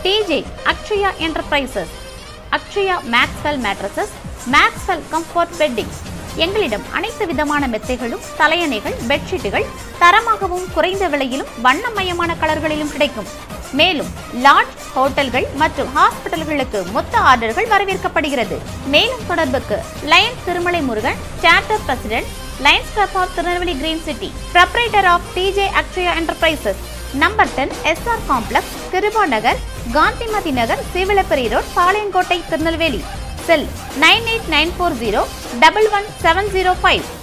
TJ Akshaya Enterprises, Akshaya Maxwell Mattresses, Maxwell Comfort Bedding. எங்களிடம் அனைத்து விதமான மெத்தைகளும் தலையணைகள் பெட்ஷீட்டுகள் தரமாகவும் குறைந்த விலையிலும் வண்ணமயமான கலர்களிலும் கிடைக்கும். மேலும் லாட்ஜ் ஹோட்டல்கள் மற்றும் ஹாஸ்பிட்டல்களுக்கு மொத்த ஆர்டர்கள் வரவேற்கப்படுகிறது. மேலும் தொடர்புக்கு Lions Thirumalai Murugan, charter president, Lions club of Tirunelveli green city, proprietor of TJ Akshaya Enterprises, number 10 SR complex, Kiruba Nagar, Gandhimathi Nagar, Seevalaperi road, Palayamkottai, Tirunelveli. Cell 98940 11705.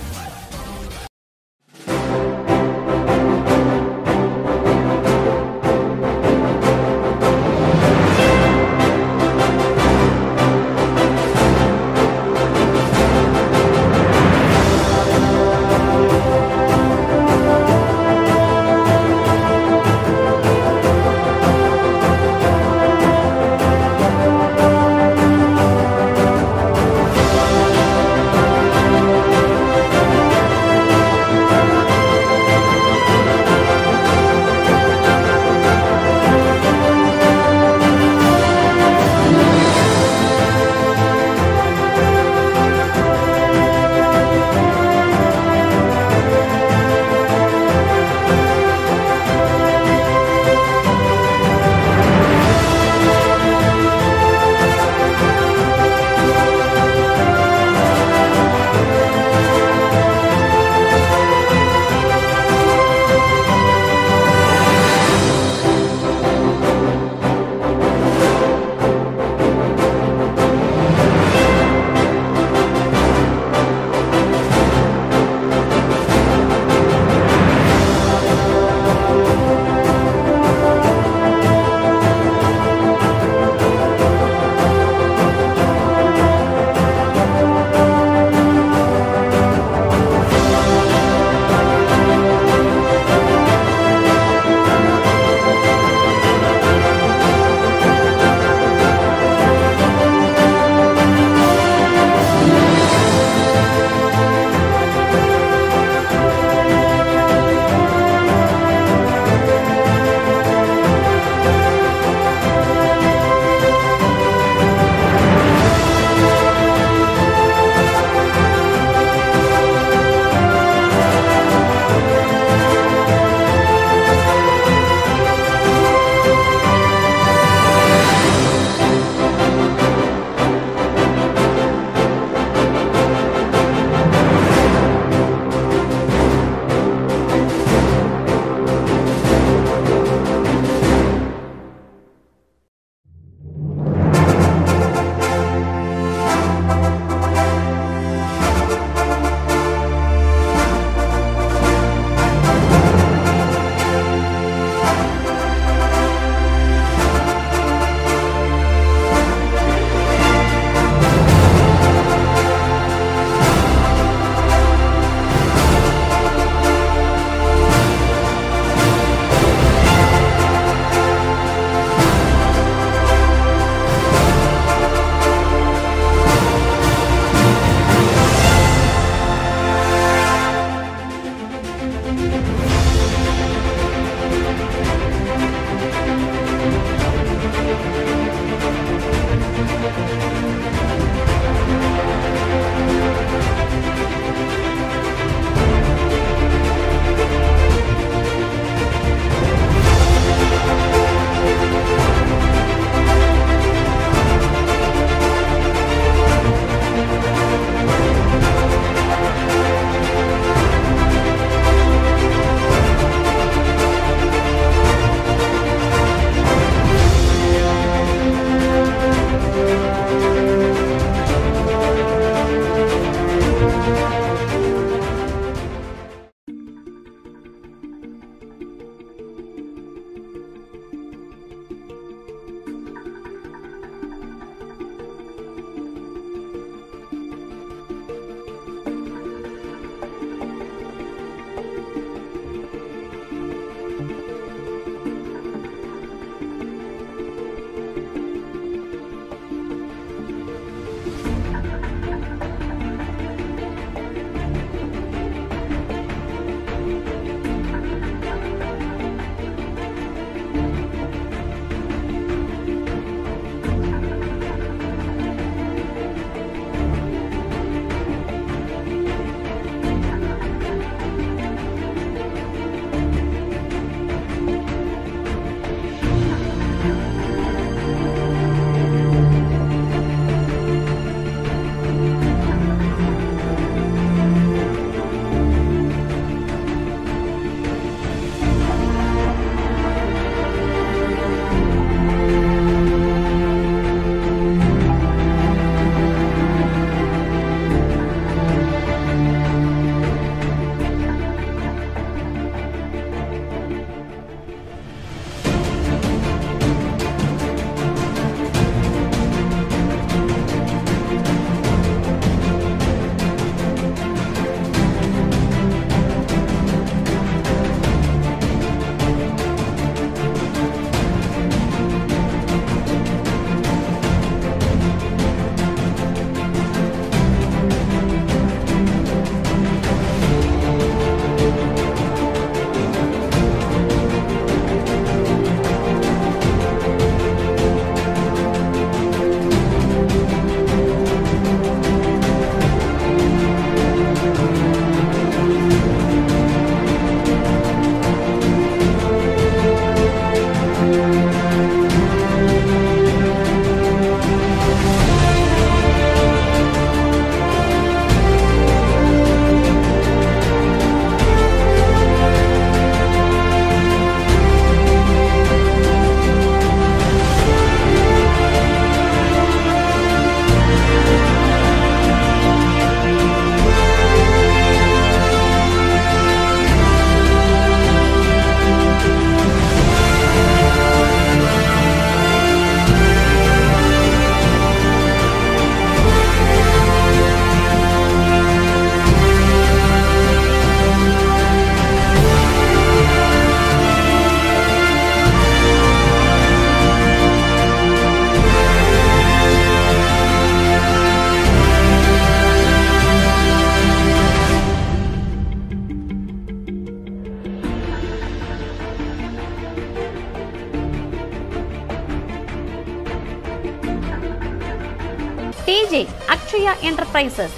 TJ Akshaya Enterprises,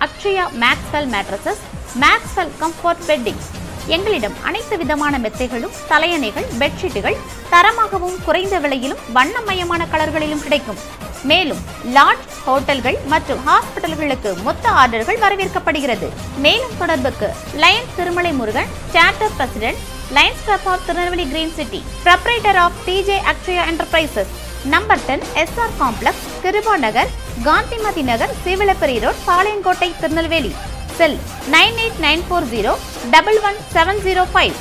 Akshaya Maxwell Mattresses, Maxwell Comfort Bedding. எங்களிடம் அனைத்து விதமான மெத்தைகளும் தலையணைகள் பெட்ஷீட்டுகள் தரமாகவும் குறைந்த விலையிலும் வண்ணமயமான கலர்களிலும் கிடைக்கும். மேலும் லாட்ஜ் ஹோட்டல்கள் மற்றும் ஹாஸ்பிட்டல்களுக்கு மொத்த ஆர்டர்கள் வரவேற்கப்படுகிறது. மேலும் தொடர்புக்கு Lions Thirumalai Murugan, charter president, Lions club of Tirunelveli green city, proprietor of TJ Akshaya Enterprises, number 10 SR complex, Kiruba Nagar, Gandhimathi Nagar, Seevalaperi road, Palayamkottai, Tirunelveli. Cell 9894011705.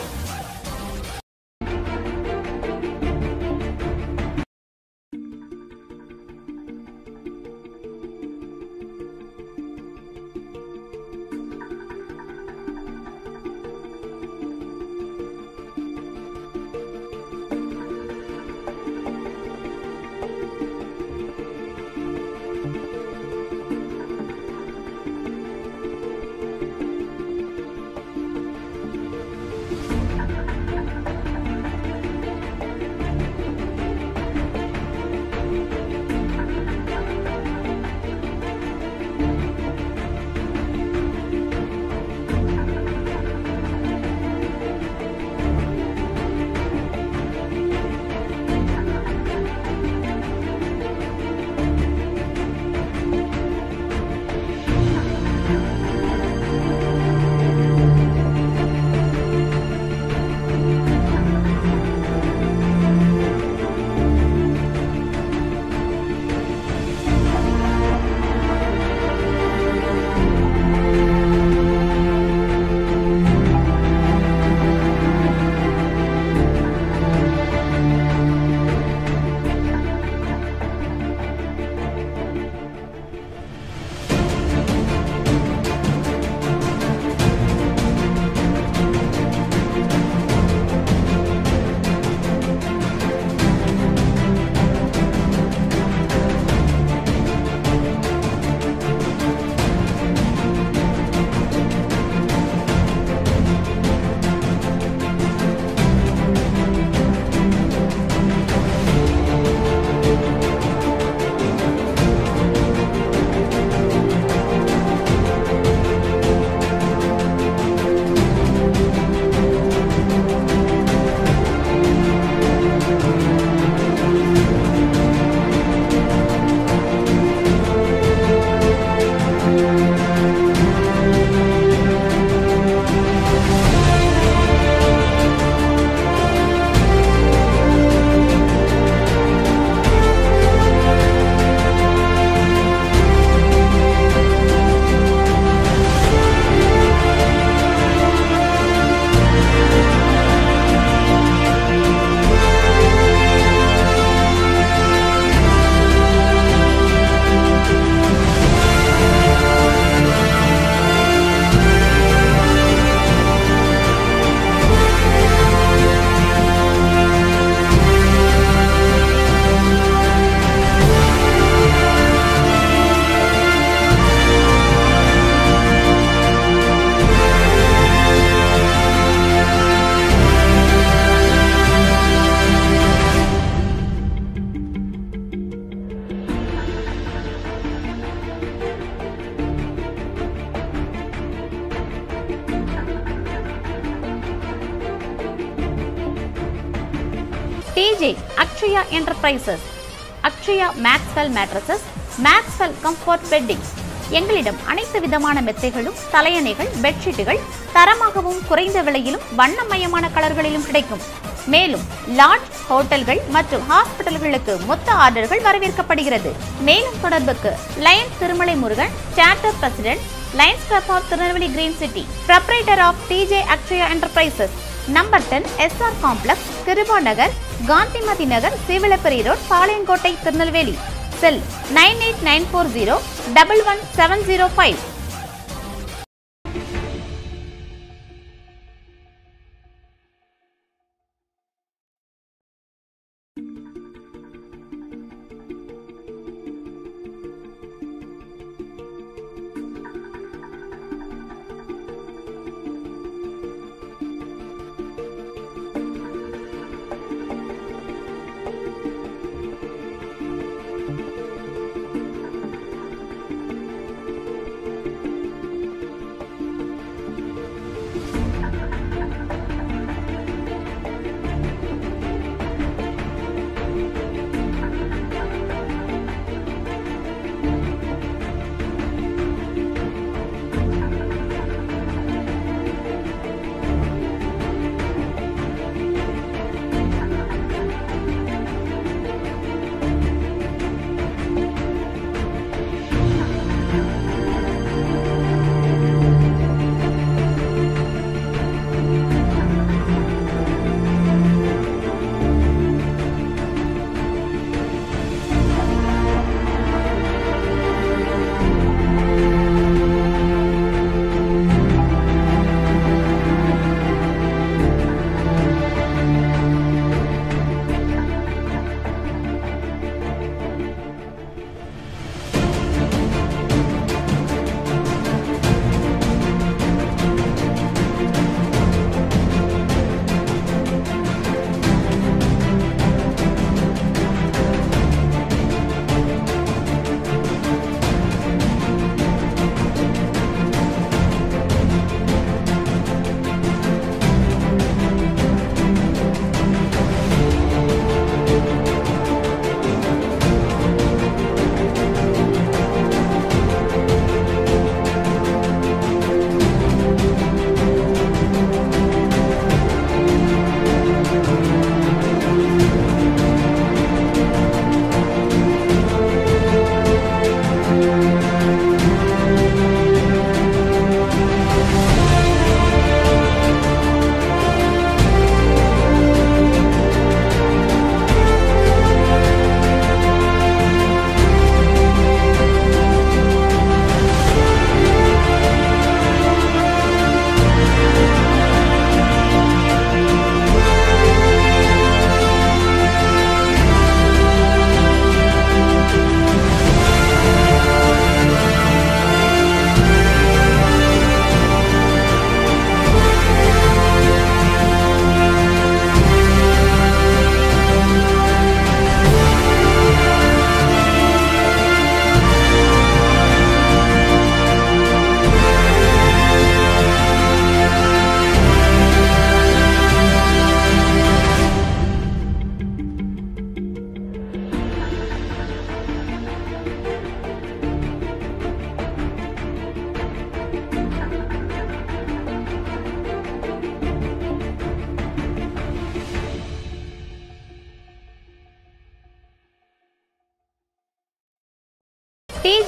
TJ Akshaya Enterprises, Akshaya Maxwell Mattresses, Maxwell Comfort Bedding. எங்களிடம் அனைத்து விதமான மெத்தைகளும் தலையணைகள் பெட்ஷீட்டுகள் தரமாகவும் குறைந்த விலையிலும் வண்ணமயமான கலர்களிலும் கிடைக்கும். மேலும் லாட்ஜ் ஹோட்டல்கள் மற்றும் ஹாஸ்பிட்டல்களுக்கு மொத்த ஆர்டர்கள் வரவேற்கப்படுகிறது. மேலும் தொடர்புக்கு Lions Thirumalai Murugan, charter president, Lions club of Tirunelveli green city, proprietor of TJ Akshaya Enterprises, number 10 SR complex, Kiruba Nagar, Gandhimathi Nagar, Seevalaperi road, Palayamkottai, Tirunelveli. Cell 9894011705.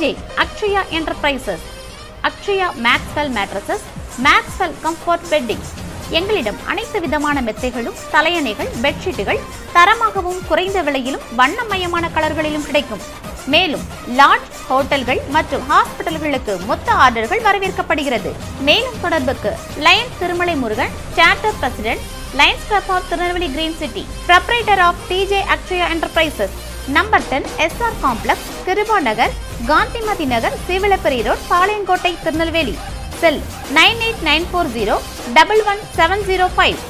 TJ Akshaya enterprises, Akshaya Maxwell mattresses, Maxwell comfort bedding. எங்களிடம் அனைத்து விதமான மெத்தைகளும், தலையணைகள், பெட்ஷீட்டுகள் தரமாகவும் குறைந்த விலையிலும் வண்ணமயமான கலர்களிலும் கிடைக்கும். மேலும் லாட்ஜ், ஹோட்டல்கள் மற்றும் ஹாஸ்பிட்டல்களுக்கு மொத்த ஆர்டர்கள் வரவேற்கப்படுகிறது. மேலும் தொடர்புக்கு Lions Thirumalai Murugan, charter president, Lions club of Tirunelveli green city, proprietor of TJ Akshaya enterprises, number 10 SR complex, Kiruba Nagar, Gandhimathi Nagar, Seevalaperi road, Palayamkottai, Tirunelveli. Cell 9894011705.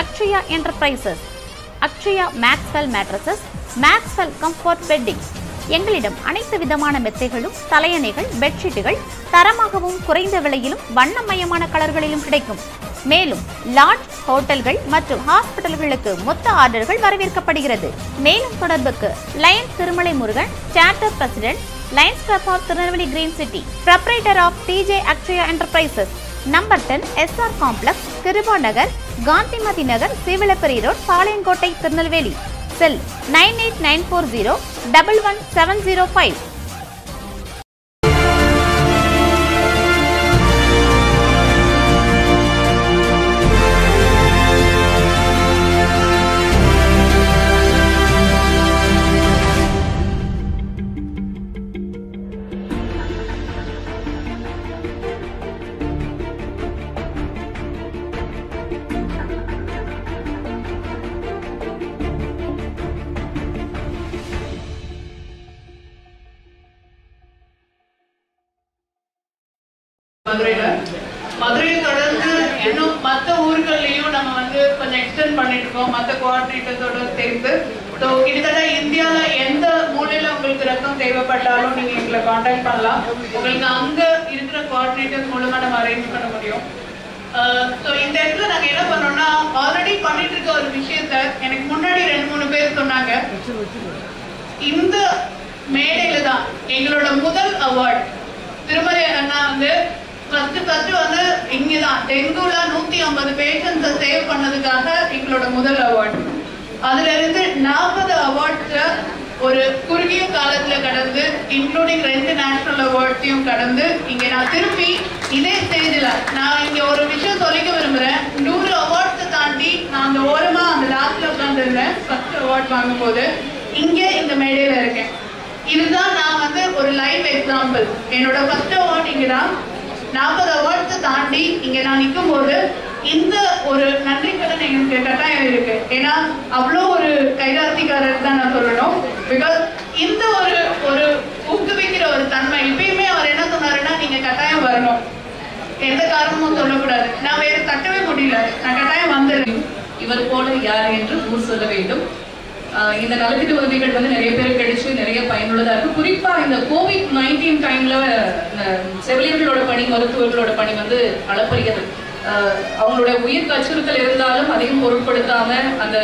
Akshaya enterprises, Akshaya Maxwell mattresses, Maxwell comfort bedding. எங்களிடம் அனைத்து விதமான மெத்தைகளும், தலையணைகள், பெட்ஷீட்டுகள் தரமாகவும் குறைந்த விலையிலும் வண்ணமயமான கலர்களிலும் கிடைக்கும். மேலும் லாட்ஜ், ஹோட்டல்கள் மற்றும் ஹாஸ்பிட்டல்களுக்கு மொத்த ஆர்டர்கள் வரவேற்கப்படுகிறது. மேலும் தொடர்புக்கு Lions Thirumalai Murugan, charter president, Lions club of Tirunelveli green city, proprietor of TJ Akshaya enterprises, number 10 SR complex, Kiruba Nagar, Gandhimathi Nagar, Seevalaperi road, Palayamkottai, Tirunelveli. Cell 9894011705. மதுரையை தொடர்ந்து இன்னும் மற்ற ஊர்களையும் நம்ம கொஞ்சம் எக்ஸ்டெண்ட் பண்ணிட்டு இருக்கோம் மற்ற கோஆர்டினேட்டர்ஸோட சேர்ந்து. ஸோ கிட்டத்தட்ட இந்தியாவில் எந்த மூலையில் உங்களுக்கு ரத்தம் தேவைப்பட்டாலும் நீங்கள் எங்களை கான்டாக்ட் பண்ணலாம். உங்களுக்கு அங்கே இருக்கிற கோஆர்டினேட்டர்ஸ் மூலமாக நம்ம அரேஞ்ச் பண்ண முடியும். ஸோ இந்த இடத்துல நாங்கள் என்ன பண்ணோம்னா, ஆல்ரெடி பண்ணிட்டு இருக்க ஒரு விஷயத்த எனக்கு முன்னாடி 2-3 பேர் சொன்னாங்க. இந்த மேடையில தான் எங்களோட முதல் அவார்ட் திருமலை அண்ணா ஃபர்ஸ்ட் இங்கதான் டெங்குல 150 பேஷண்ட்ஸை சேவ் பண்ணதுக்காக எங்களோட முதல் அவார்ட். அதுல இருந்து 40 அவார்ட்ஸ ஒரு குறுகிய காலத்துல கடந்து, இன்க்ளூடிங் 2 நேஷனல் அவார்ட்ஸையும் கடந்து, இங்க நான் திருப்பி இதே ஸ்டேஜ்ல நான் இங்க ஒரு விஷயம் சொல்லிக்க விரும்புறேன். 100 அவார்ட்ஸை தாண்டி நான் அந்த ஓரமா அந்த லாஸ்ட்ல உட்கார்ந்து இருந்தேன். ஃபர்ஸ்ட் அவார்ட் வாங்கும் போது இங்க இந்த மேடையில இருக்கேன். இதுதான் நான் ஒரு லைவ் எக்ஸாம்பிள். என்னோட ஃபர்ஸ்ட் அவார்ட் இங்கதான். 40 அவார்ட்ஸை தாண்டி இங்க நான் நிற்கும் போது இந்த ஒரு நன்றி கடன் எனக்கு கட்டாயம் இருக்கு. ஏன்னா அவ்வளோ ஒரு கைராசிக்காரர் தான் நான் சொல்லணும். பிகாஸ் இந்த ஒரு ஊக்குவிக்கிற ஒரு தன்மை எப்பயுமே அவர் என்ன சொன்னாருன்னா, நீங்க கட்டாயம் வரணும், எந்த காரணமும் சொல்லக்கூடாது. நான் வேற தட்டவே முடியல, நான் கட்டாயம் வந்துடுறேன். இவர் போல யார் என்று ஊர் சொல்ல வேண்டும். இந்த நலத்திட்ட உதவிகள் நிறைய பேர் கிடைச்சு நிறைய பயனுள்ளதா இருக்கு. குறிப்பா இந்த COVID-19 டைம்ல செவிலியர்களோட பணி, மருத்துவர்களோட பணி அளப்பரியது. அவங்களோட உயிருக்கு அச்சுறுத்தல் இருந்தாலும் அதையும் பொருட்படுத்தாம அந்த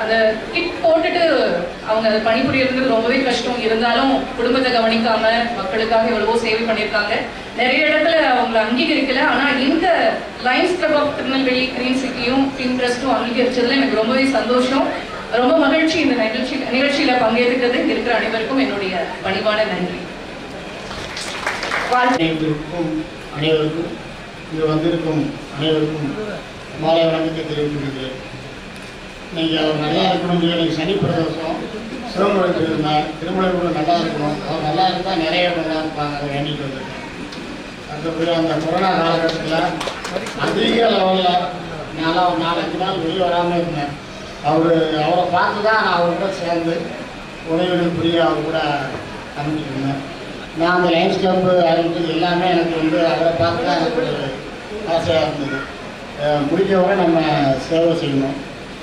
அந்த கிட் போட்டுட்டு அவங்க அதை பணிபுரியறது ரொம்பவே கஷ்டம். இருந்தாலும் குடும்பத்தை கவனிக்காம மக்களுக்காக எவ்வளவோ சேவை பண்ணியிருக்காங்க. நிறைய இடத்துல அவங்களை அங்கீகரிக்கல. ஆனா இந்த Lions club of Tirunelveli green சிட்டியும் பின்ட்ரெஸ்டும் அங்கீகரிச்சதுல எனக்கு ரொம்பவே சந்தோஷம், ரொம்ப மகிழ்ச்சி. இந்த நிகழ்ச்சியில பங்கேற்கிறது இருக்கிற அனைவருக்கும் என்னுடைய பணிவான நன்றி. அனைவருக்கும் இங்கு வந்திருக்கும் அனைவருக்கும் மாலை வணக்கத்தை தெரிவித்துக்கிறேன். இன்னைக்கு அவர் நல்லா இருக்கணும்னு சொல்லி எனக்கு சனி பிரதோஷம் சிவமலை இருந்தேன். திருமலை கூட நல்லா இருக்கணும், அவர் நல்லா இருந்தால் நிறைய நல்லா இருப்பாங்க, அதை வேண்டிட்டு வந்திருக்கேன். அதுபோய் அந்த கொரோனா காலகட்டத்தில் அதிக லெவலில் நான் ஒரு 4-5 நாள் வெளியே வராமல் இருந்தேன். அவரை பார்த்து தான் நான் அவர்கிட்ட சேர்ந்து உதவிகள் புரிய அவர் கூட அமைச்சிருந்தேன். நான் அந்த லைன்ஸ் கிளப்பு ஆரம்பித்தது எல்லாமே எனக்கு அவரை பார்த்து தான் எனக்கு ஒரு ஆசையாக இருந்தது. முடிஞ்சவரை நம்ம சேவை செய்யணும்,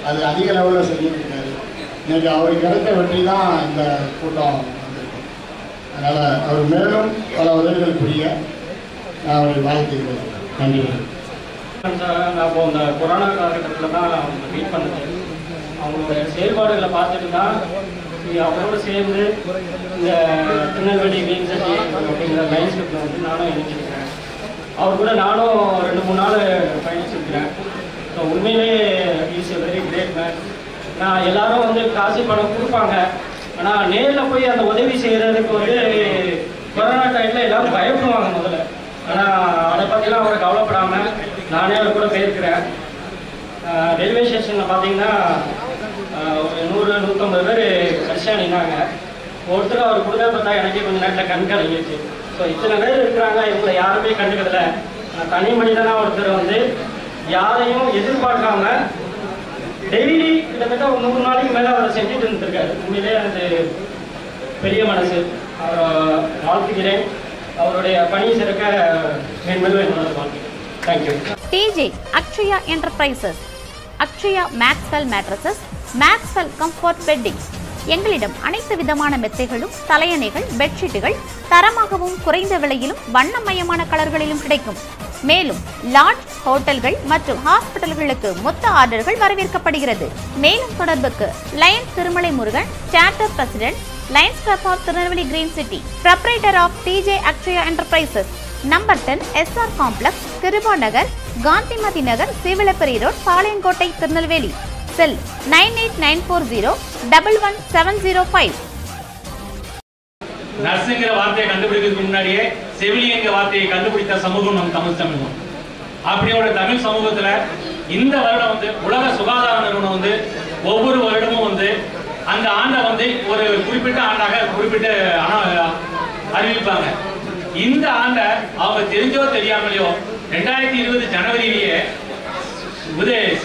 அது அதிக லெவலில் செஞ்சுருக்காரு. இன்றைக்கி அவருக்கு கிடைத்த வெற்றி தான் இந்த கூட்டம் வந்திருக்கு. அதனால் அவர் மேலும் பல உதவிகள் புரிய நான் அவரை வாழ்த்துக்கிறேன். நன்றி. நான் இப்போ இந்த கொரோனா காலகட்டத்தில் தான் அவங்க மீட் பண்ணது. அவங்களோட செயல்பாடுகளை பார்த்துட்டு தான் அவரோடு சேர்ந்து இந்த திருநெல்வேலி கிரீன் சிட்டி அப்படிங்கிற லைன்ஸ் கிளப்பில் நானும் இணைஞ்சிருக்கிறேன். அவர் கூட நானும் 2-3 நாள் பயணிச்சிருக்கிறேன். ஸோ உண்மையிலே is a very great man. நான் எல்லாரும் காசு பணம் கொடுப்பாங்க, ஆனால் நேரில் போய் அந்த உதவி செய்கிறதுக்கு கொரோனா டைமில் எல்லோரும் பயப்படுவாங்க முதல்ல. ஆனால் அதை பற்றிலாம் அவரை கவலைப்படாமல் நானே அவர் கூட போயிருக்கிறேன். ரயில்வே ஸ்டேஷனில் பார்த்தீங்கன்னா ஒரு 100-150 பேர் கடைசியாக நின்னாங்க. ஒருத்தர் அவர் கொடுக்க பார்த்தா எனக்கே கொஞ்சம் நேரத்தில் கண் கலங்கிடுச்சு. ஸோ இத்தனை பேர் இருக்கிறாங்க, இவங்களை யாருமே கண்டுக்கிறதில்ல. தனி மனிதனாக ஒருத்தர் யாரையும் எதிர்பார்க்காம டெய்லி கிட்டத்தட்ட ஒரு 100 நாளைக்கு மேலே அவரை செஞ்சுட்டு இருந்திருக்காரு. உண்மையிலே அது பெரிய மனசு. அவரை வாழ்த்துக்கிறேன். அவருடைய பணி சிறக்க மேன்மேலும் என்னோட வாழ்த்துக்கிறேன். Thank you. TJ Akshaya enterprises, Akshaya Maxwell mattresses, Maxwell comfort beddings. எங்களிடம் அனைத்து விதமான மெத்தைகளும், தலையணைகள், பெட்ஷீட்டுகள் தரமாகவும் குறைந்த விலையிலும் வண்ணமயமான கலர்களிலும் கிடைக்கும். மேலும் லாட்ஜ், ஹோட்டல்கள் மற்றும் ஹாஸ்பிட்டல்களுக்கு மொத்த ஆர்டர்கள் வரவேற்கப்படுகிறது. மேலும் தொடர்புக்கு Lions Thirumalai Murugan, charter president, Lions club of Tirunelveli green city, proprietor of TJ Akshaya enterprises, number 10 SR complex, Kiruba Nagar, Gandhimathi Nagar, Seevalaperi road, Palayamkottai, Tirunelveli. Cell 9894011705. நர்ஸுங்கிற வார்த்தையை கண்டுபிடிக்கிறதுக்கு முன்னாடியே செவிலியங்கிற வார்த்தையை கண்டுபிடித்த சமூகம் நம் தமிழ் சமூகம். அப்படியோட தமிழ் சமூகத்துல இந்த வருடம் உலக சுகாதார நிறுவனம் ஒவ்வொரு வருடமும் அந்த ஆண்டை ஒரு குறிப்பிட்ட ஆண்டாக அறிவிப்பாங்க. இந்த ஆண்டை அவங்க தெரிஞ்சோ தெரியாமலையோ 2020 ஜனவரியிலேயே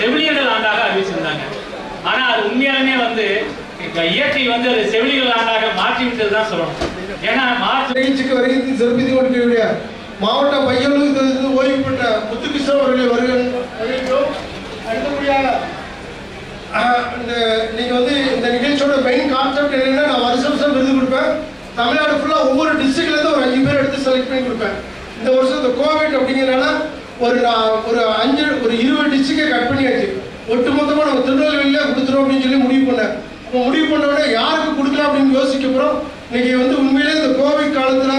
செவிலியர்கள் ஆண்டாக அறிவிச்சிருந்தாங்க. ஆனா அது உண்மையாலுமே இயற்கை அது செவிலியர்கள் ஆண்டாக மாற்றி விட்டதுதான் சொல்லணும். ஏன்னா மார்ச் நிகழ்ச்சிக்கு வருகை சிறப்பித்துக் கொண்டிருக்கிற மாவட்ட பையனூர் ஓய்வு பெற்ற முத்துகிருஷ்ணன் அவர்களை வருகிறோம். அடுத்தபடியாக நீங்க இந்த நிகழ்ச்சியோட மெயின் கான்செப்ட் என்னன்னா, நான் வருஷம் விருது கொடுப்பேன். தமிழ்நாடு ஃபுல்லா ஒவ்வொரு டிஸ்ட்ரிக்ட்ல இருந்து ஒரு 5 பேர் எடுத்து செலக்ட் பண்ணி கொடுப்பேன். இந்த வருஷம் இந்த கோவிட் அப்படிங்கிறனால ஒரு 20 டிஸ்ட்ரிக்டை கட் பண்ணியாச்சு. ஒட்டுமொத்தமாக நம்ம திருநெல்வேலியில கொடுத்துரும் அப்படின்னு சொல்லி முடிவு பண்ணேன். முடிவு பண்ண உடனே யாருக்கு கொடுக்கலாம் அப்படின்னு யோசிக்க போறோம். இன்னைக்கு உண்மையிலே இந்த கோவிட் காலத்துல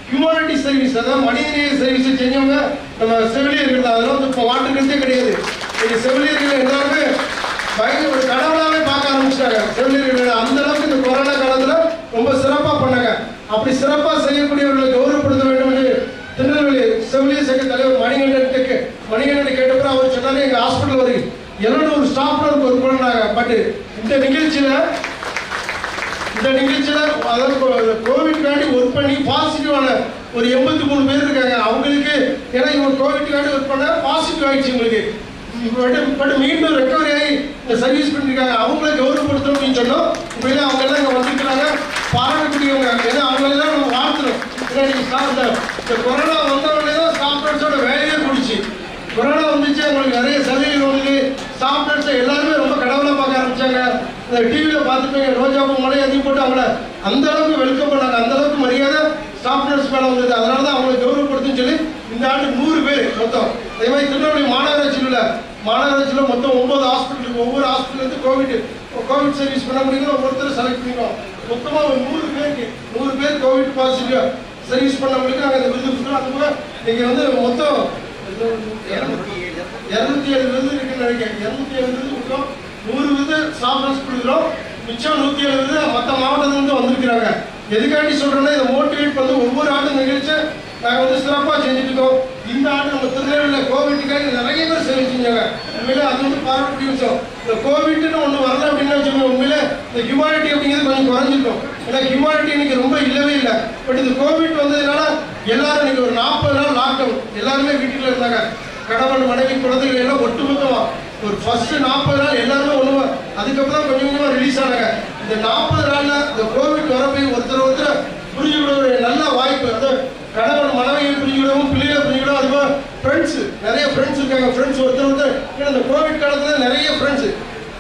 ஹியூமானிட்டி சர்வீஸ், அதாவது மனிதநேய சர்வீஸை செஞ்சவங்க நம்ம செவிலியர்கள் தான். அதெல்லாம் இப்போ மாற்றுக்கிறதே கிடையாது. இன்னைக்கு செவிலியர்கள் எல்லாருமே பயங்கர ஒரு கடவுளாவே பார்க்க ஆரம்பிச்சிட்டாங்க. செவிலியர்கள் அந்த அளவுக்கு இந்த கொரோனா காலத்துல ரொம்ப சிறப்பா பண்ணாங்க. அப்படி சிறப்பா செய்யக்கூடியவர்களை கௌரவப்படுத்த வேண்டும் என்று திருநெல்வேலி செவிலியர் சங்க தலைவர் மணிகண்டன் கேட்டப்பறம் அவர் சொன்னாரு, எங்க ஹாஸ்பிட்டல் வருது 700 ஸ்டாஃப் ஒரு பண்ணாங்க. பட் இந்த நிகழ்ச்சியில அதாவது கோவிட்காண்டி ஒர்க் பண்ணி பாசிட்டிவான ஒரு 83 பேர் இருக்காங்க. அவங்களுக்கு ஏன்னா இவங்க கோவிட்காண்டி ஒர்க் பண்ண பாசிட்டிவ் ஆயிடுச்சு உங்களுக்கு. பட் மீண்டும் ரெக்கவரி ஆகி இந்த சர்வீஸ் பண்ணிருக்காங்க. அவங்கள கௌரவப்படுத்தணும் அப்படின்னு சொன்னோம். உண்மையிலே அவங்க எல்லாம் இங்க வந்துருக்கிறாங்க, பாராட்டக்கூடியவங்க. ஏன்னா அவங்களெல்லாம் நம்ம வாழ்த்துறோம். இந்த கொரோனா வந்தவங்களே தான் ஸ்டாஃப் நர்ஸோட வேலையே பிடிச்சி. கொரோனா வந்துச்சு, அவங்களுக்கு நிறைய சலுகைகள் வந்து ஸ்டாஃப் நர்ஸை எல்லாருமே ரொம்ப கடவுளாக பார்க்க ஆரம்பிச்சாங்க. இந்த டிவியில் பார்த்துப்பீங்க, ரோஜாப்பூ மழை அதிகம் போட்டு அவங்கள அந்த அளவுக்கு வெல்கம் பண்ணாங்க. அந்த அளவுக்கு மரியாதை ஸ்டாஃப் நர்ஸ் மேலே வந்தது. அதனால தான் அவங்களை கௌரவப்படுத்துன்னு சொல்லி இந்த ஆண்டு 100 பேர் மொத்தம். அதே மாதிரி திருநெல்வேலி மாநகராட்சியில் மொத்தம் 9 ஹாஸ்பிட்டலுக்கு ஒவ்வொரு ஹாஸ்பிட்டலுக்கு கோவிட் சர்வீஸ் பண்ண முடியுங்க ஒவ்வொருத்தர் செலக்ட் பண்ணிக்கிறோம். மொத்தமாக ஒரு 100 பேர் கோவிட் பாசிட்டிவ் சர்வீஸ் பண்ண முடியும். நாங்கள் இந்த விருது கொடுக்குறோம். அது போக இன்னைக்கு மொத்தம் 207 விருது இருக்குன்னு நினைக்கிறேன். 207 விருது கொடுக்குறோம். 100 விருது ஸ்டாஃப் நர்ஸ் கொடுக்குறோம். மிச்சம் 107 விருது மற்ற மாவட்டத்திலிருந்து வந்திருக்கிறாங்க. எதுக்காண்டி சொல்றோம்னா, இதை மோட்டிவேட் பண்ணி ஒவ்வொரு ஆண்டு நிகழ்ச்சி நாங்கள் சிறப்பாக செஞ்சுட்டு இருக்கோம். இந்த ஆண்டு நம்ம திருநெல்வேலியில் கோவிட்டுக்காக நிறைய பேர் சேவை செஞ்சாங்க. உண்மையிலே அது பாராட்டக்கூடிய விஷயம். இந்த கோவிட்னு ஒன்று வரல அப்படின்னு வச்சுக்கோங்க. உண்மையிலே இந்த ஹியூமானிட்டி அப்படிங்கிறது கொஞ்சம் குறைஞ்சிருக்கும். ஏன்னா ஹியூமானிட்டி இன்னைக்கு ரொம்ப இல்லவே இல்லை. பட் இந்த கோவிட் வந்ததுனால எல்லாரும் இன்னைக்கு ஒரு 40 நாள் லாக்டவுன், எல்லாருமே வீட்டுக்குள்ள இருந்தாங்க. கணவன், மனைவி, குழந்தைகள் எல்லாம் ஒட்டுமொத்தமா ஒரு ஃபர்ஸ்ட் 40 நாள் எல்லாருமே ஒண்ணுமா, அதுக்கப்புறம் கொஞ்சம் கொஞ்சமா ரிலீஸ் ஆனாங்க. இந்த 40 நாள்ல இந்த கோவிட் வரப்போ ஒருத்தர் புரிஞ்சுக்கிட ஒரு நல்ல வாய்ப்பு. அது கணவன் மனைவியை புரிஞ்சுக்கிடவும், பிள்ளைகளை புரிஞ்சுக்கிடவும், அதுபோல ஃப்ரெண்ட்ஸ், நிறைய ஃப்ரெண்ட்ஸ் இருக்காங்க. ஃப்ரெண்ட்ஸ் ஒருத்தர் ஏன்னா இந்த கோவிட் காலத்துல நிறைய ஃப்ரெண்ட்ஸ்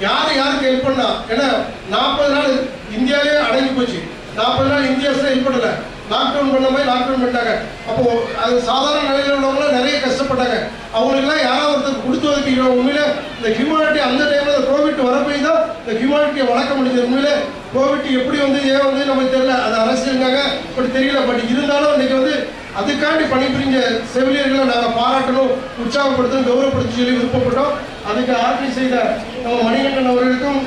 யாருக்கு ஹெல்ப் பண்ணா. ஏன்னா 40 நாள் இந்தியாவே அடங்கி போச்சு. 40 நாள் இந்தியா ஹெல்ப் பண்ணல, லாக்டவுன் பண்ண மாதிரி லாக்டவுன் பண்ணிட்டாங்க. அப்போ அது சாதாரண நிலையில் உள்ளவங்களாம் நிறைய கஷ்டப்பட்டாங்க. அவங்களுக்குலாம் யாராவது ஒருத்தர் கொடுத்து வைக்கிறோம். உண்மையிலே இந்த ஹியூமானிட்டி அந்த டைம்ல கோவிட் வரப்போய் தான் இந்த ஹியூமானிட்டியை வளர்க்க முடிஞ்சது. உண்மையிலே கோவிட் எப்படி ஏன் நமக்கு தெரியல, அது அரசியலுக்காக அப்படி தெரியல. பட் இருந்தாலும் இன்னைக்கு அதுக்காண்டி பணிபுரிஞ்ச செவிலியர்களை நாங்கள் பாராட்டணும், உற்சாகப்படுத்தணும், கௌரவப்படுத்த சொல்லி விருப்பப்பட்டோம். அதுக்கு ஆர்கனைஸ் செய்த நம்ம மணிகண்டன் அவர்களுக்கும்